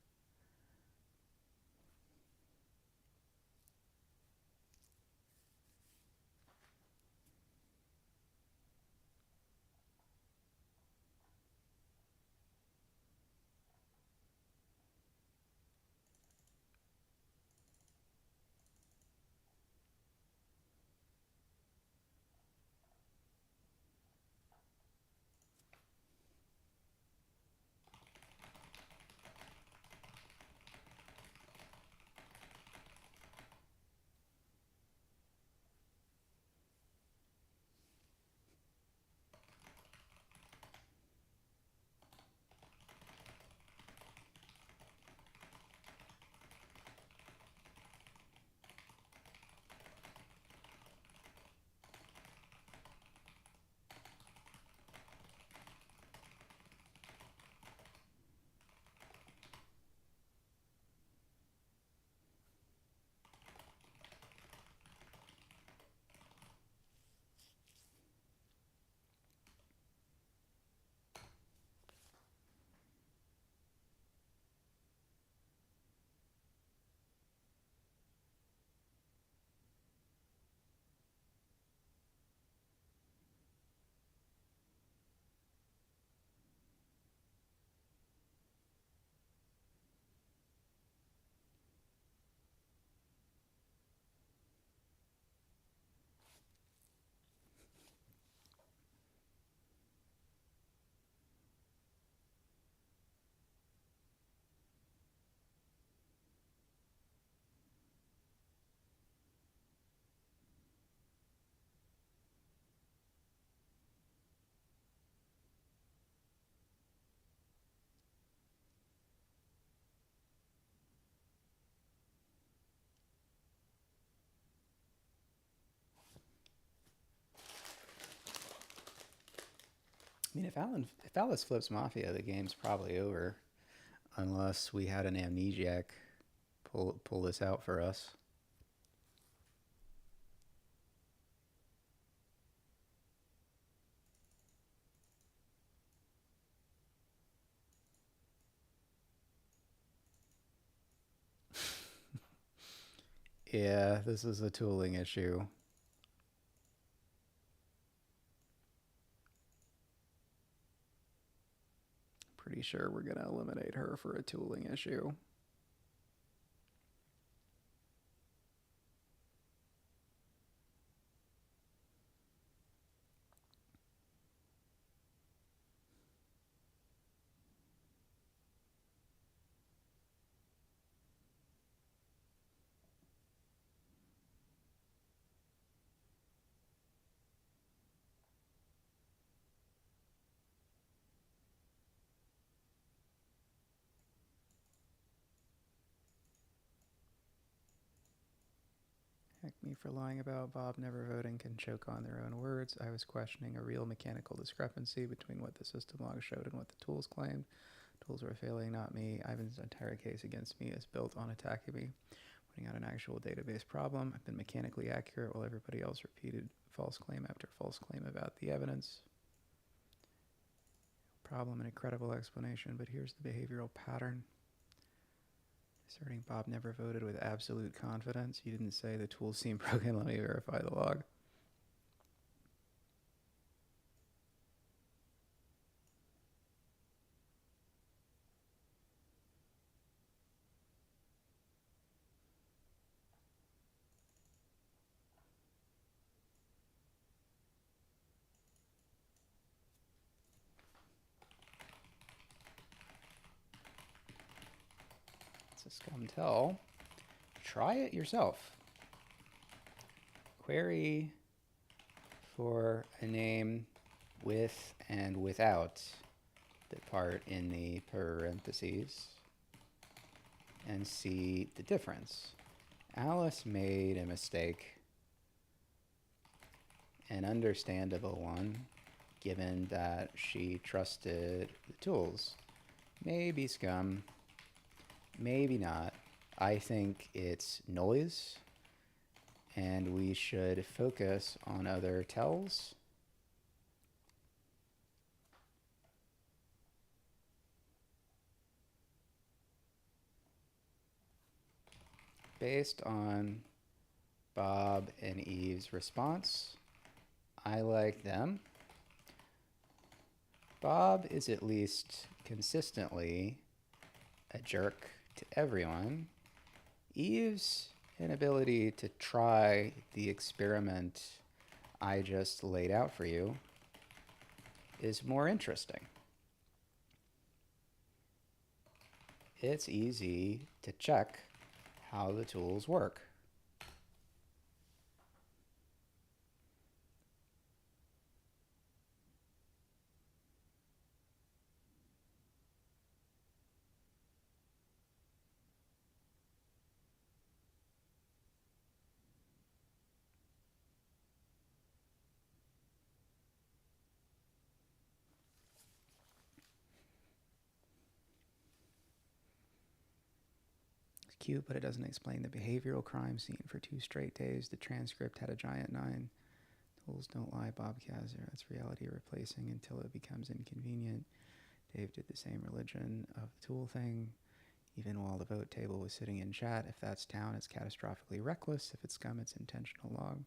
mean, if Alice flips Mafia, the game's probably over, unless we had an Amnesiac pull this out for us. Yeah, this is a tooling issue. Pretty sure we're gonna eliminate her for a tooling issue. Heck me for lying about Bob never voting can choke on their own words. I was questioning a real mechanical discrepancy between what the system log showed and what the tools claimed. Tools were failing, not me. Ivan's entire case against me is built on attacking me, pointing out an actual database problem. I've been mechanically accurate while everybody else repeated false claim after false claim about the evidence. Problem, an incredible explanation, but here's the behavioral pattern. Asserting Bob never voted with absolute confidence. You didn't say the tools seem broken. Let me verify the log. It's a scum tell. Try it yourself. Query for a name with and without the part in the parentheses and see the difference. Alice made a mistake, an understandable one, given that she trusted the tools. Maybe scum, maybe not. I think it's noise, and we should focus on other tells. Based on Bob and Eve's response, I like them. Bob is at least consistently a jerk to everyone. Eve's inability to try the experiment I just laid out for you is more interesting. It's easy to check how the tools work. Cute, but it doesn't explain the behavioral crime scene for 2 straight days. The transcript had a giant 9. Tools don't lie, Bob Kazzer. That's reality replacing until it becomes inconvenient. Dave did the same religion of the tool thing, even while the vote table was sitting in chat. If that's town, it's catastrophically reckless. If it's scum, it's intentional log.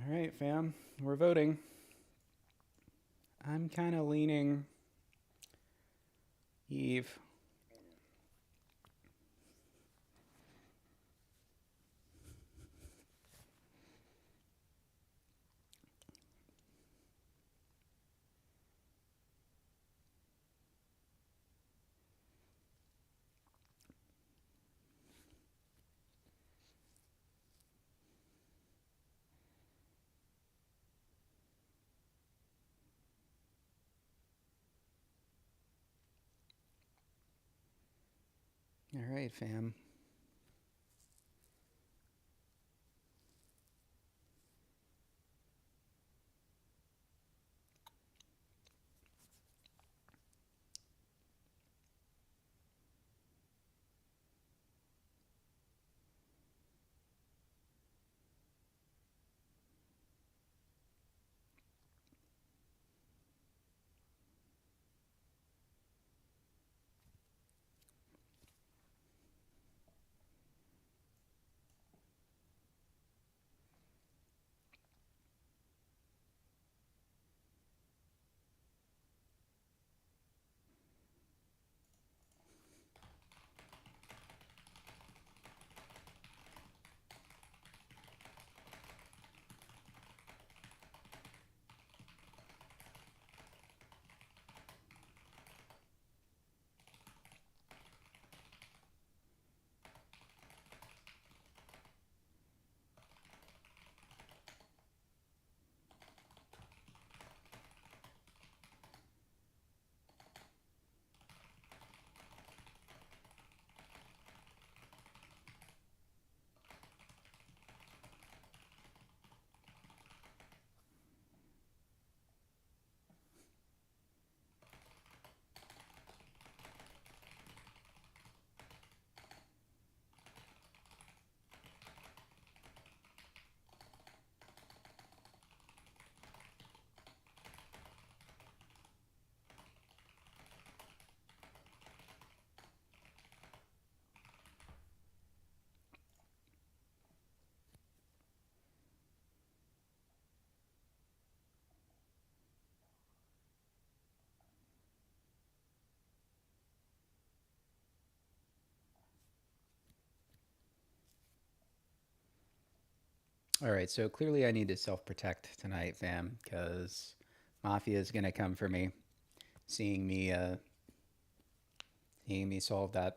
All right, fam, we're voting. I'm kind of leaning Eve. All right, fam. All right, so clearly I need to self-protect tonight, fam, because Mafia is gonna come for me, seeing me, seeing me solve that.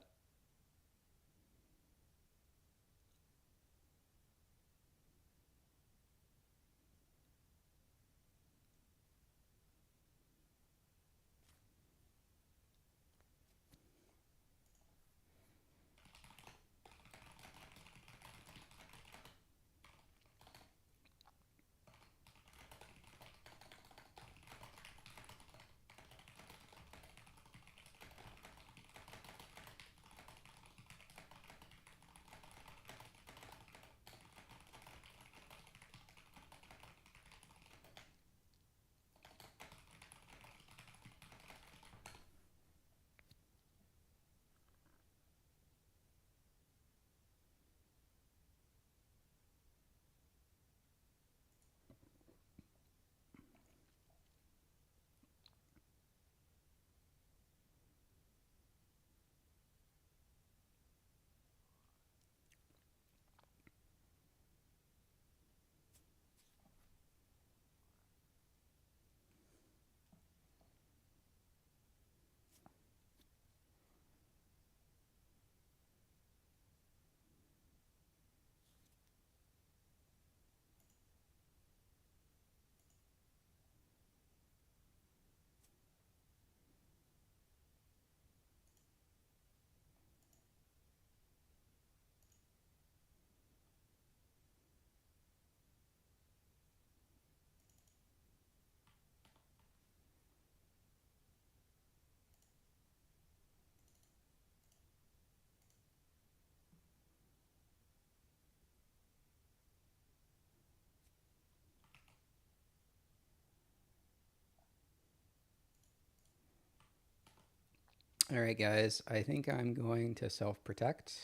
All right, guys, I think I'm going to self-protect.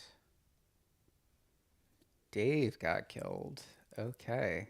Dave got killed. Okay.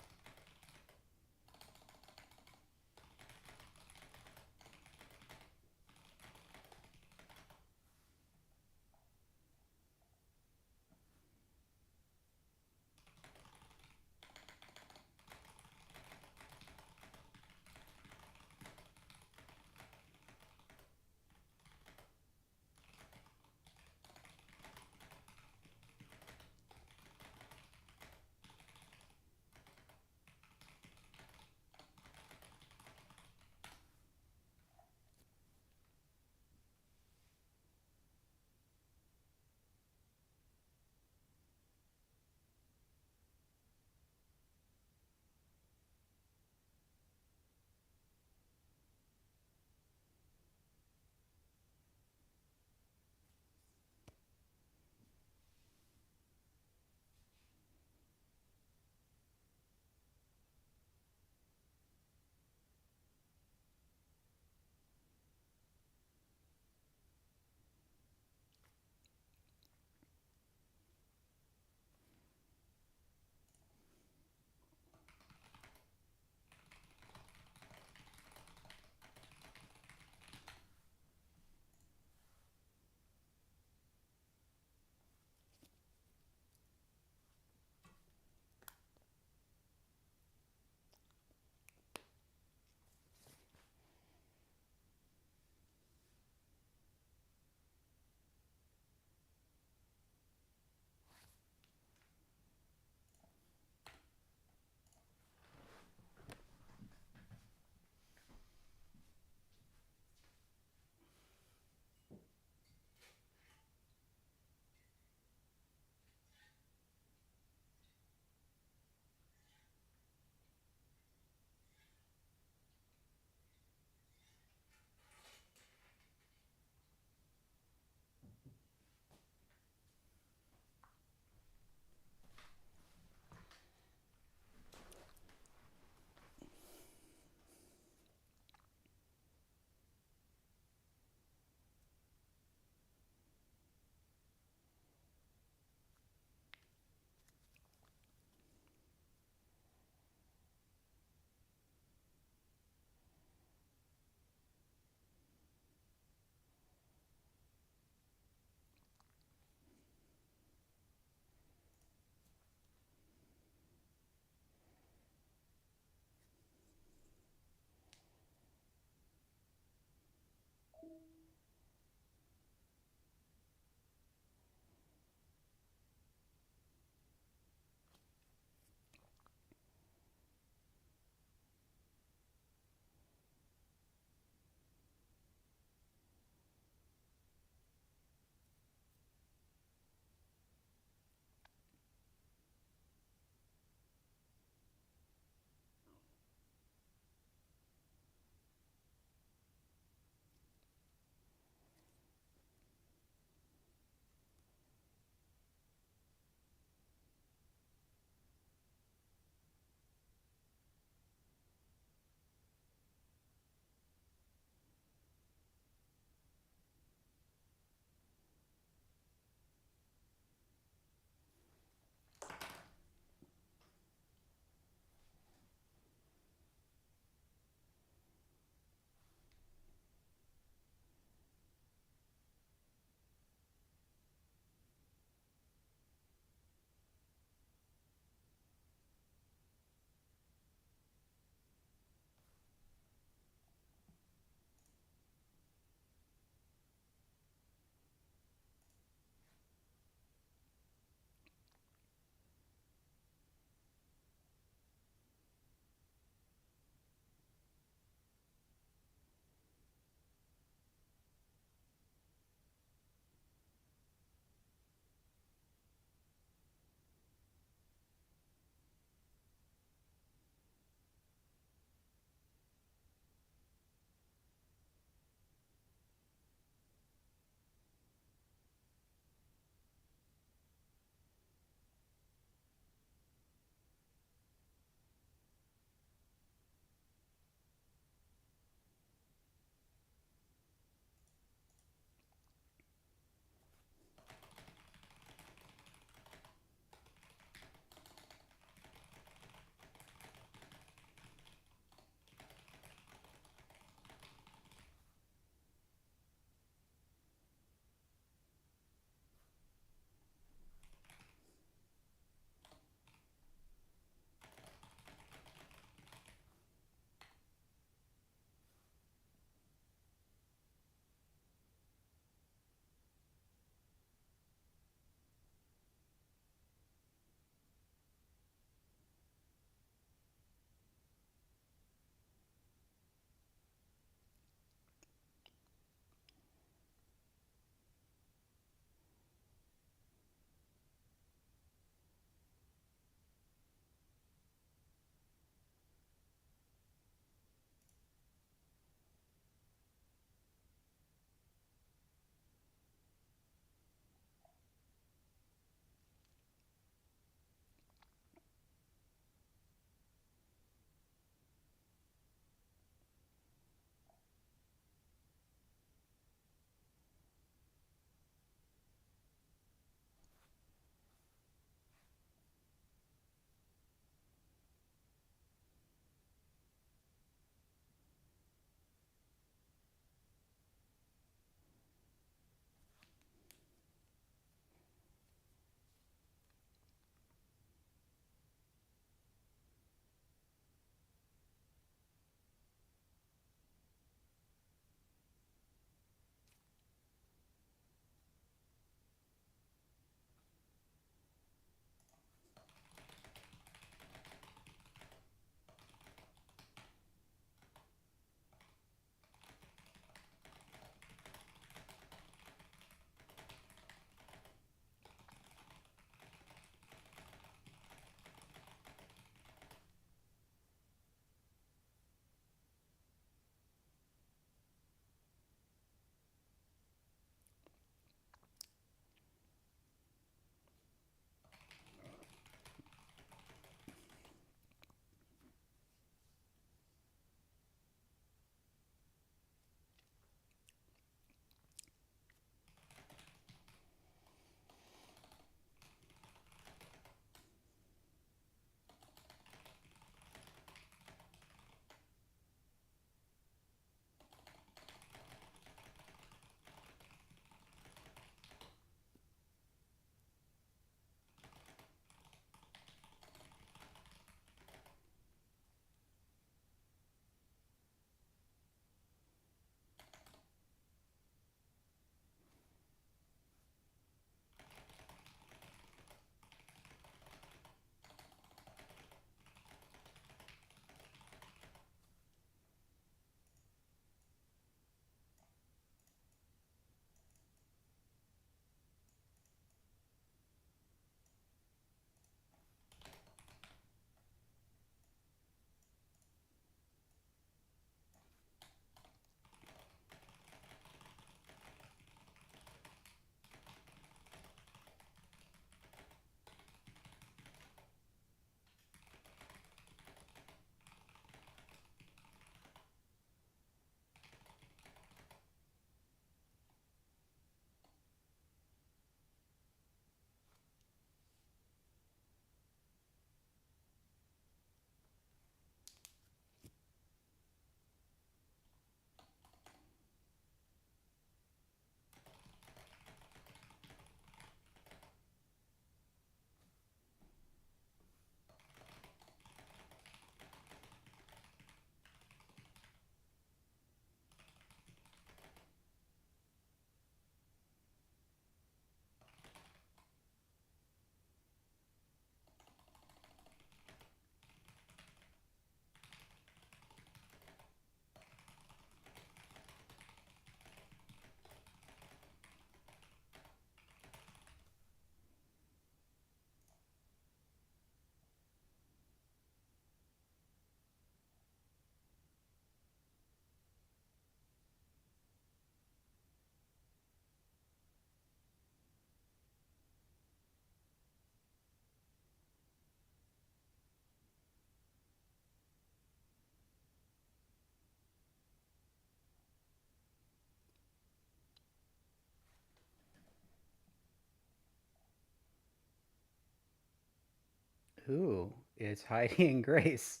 Ooh, it's Heidi and Grace.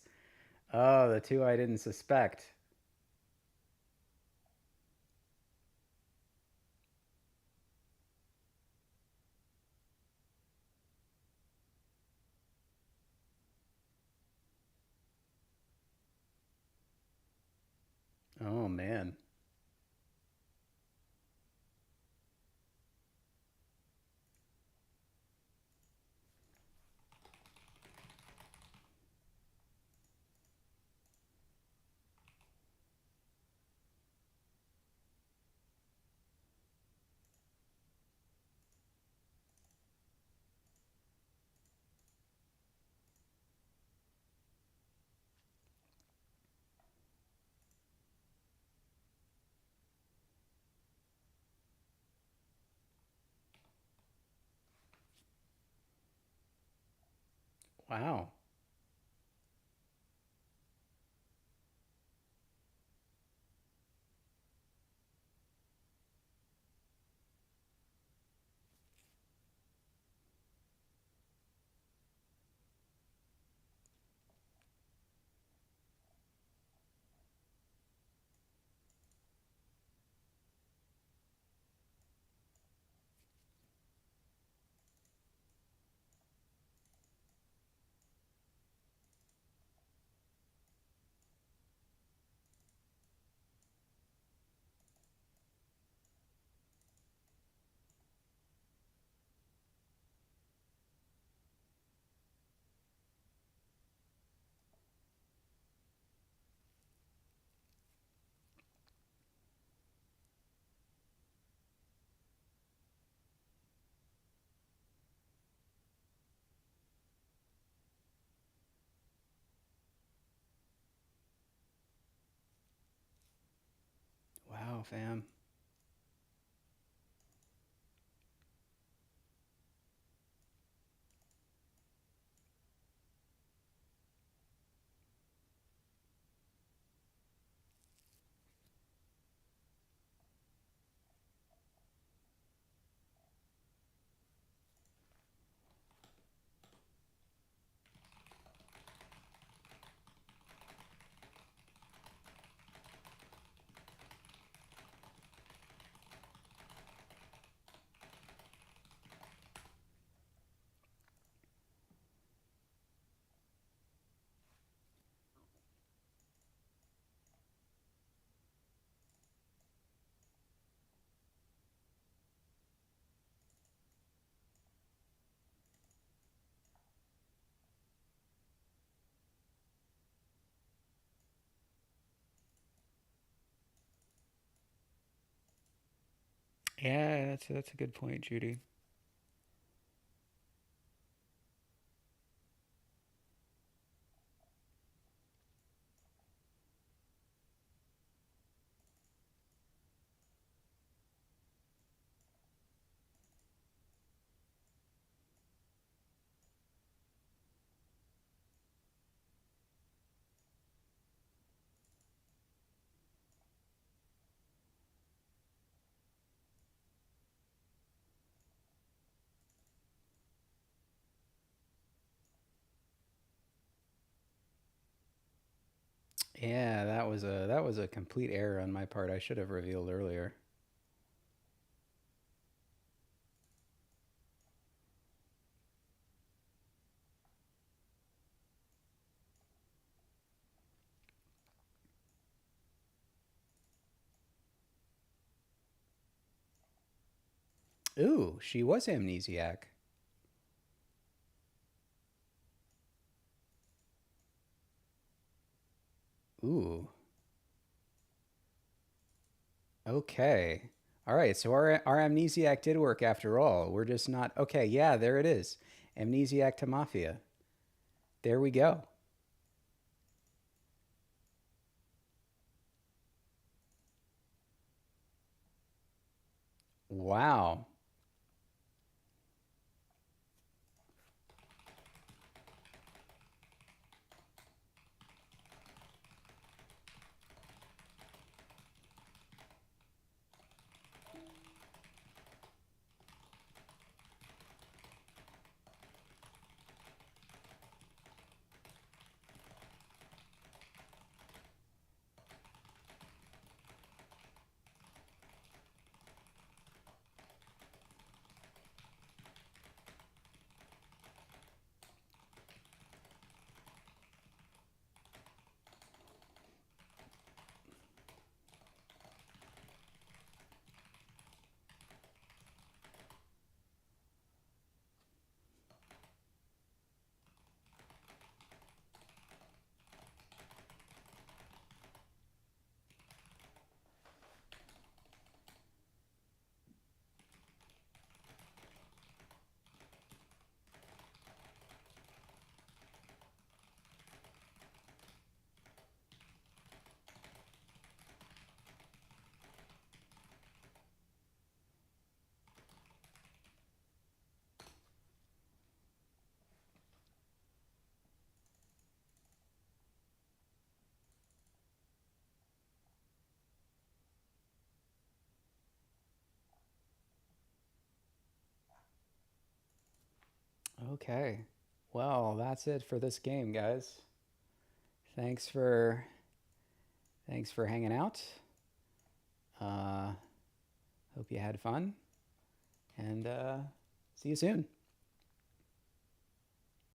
Oh, the two I didn't suspect. Oh, man. Wow. Wow, fam. Yeah, that's a good point, Judy. Yeah, that was a complete error on my part. I should have revealed earlier. Ooh, she was amnesiac. Ooh. Okay. All right. So our amnesiac did work after all. We're just not okay. Yeah, there it is. Amnesiac to Mafia. There we go. Wow. Okay. Well, that's it for this game, guys. Thanks for hanging out. Hope you had fun, and see you soon.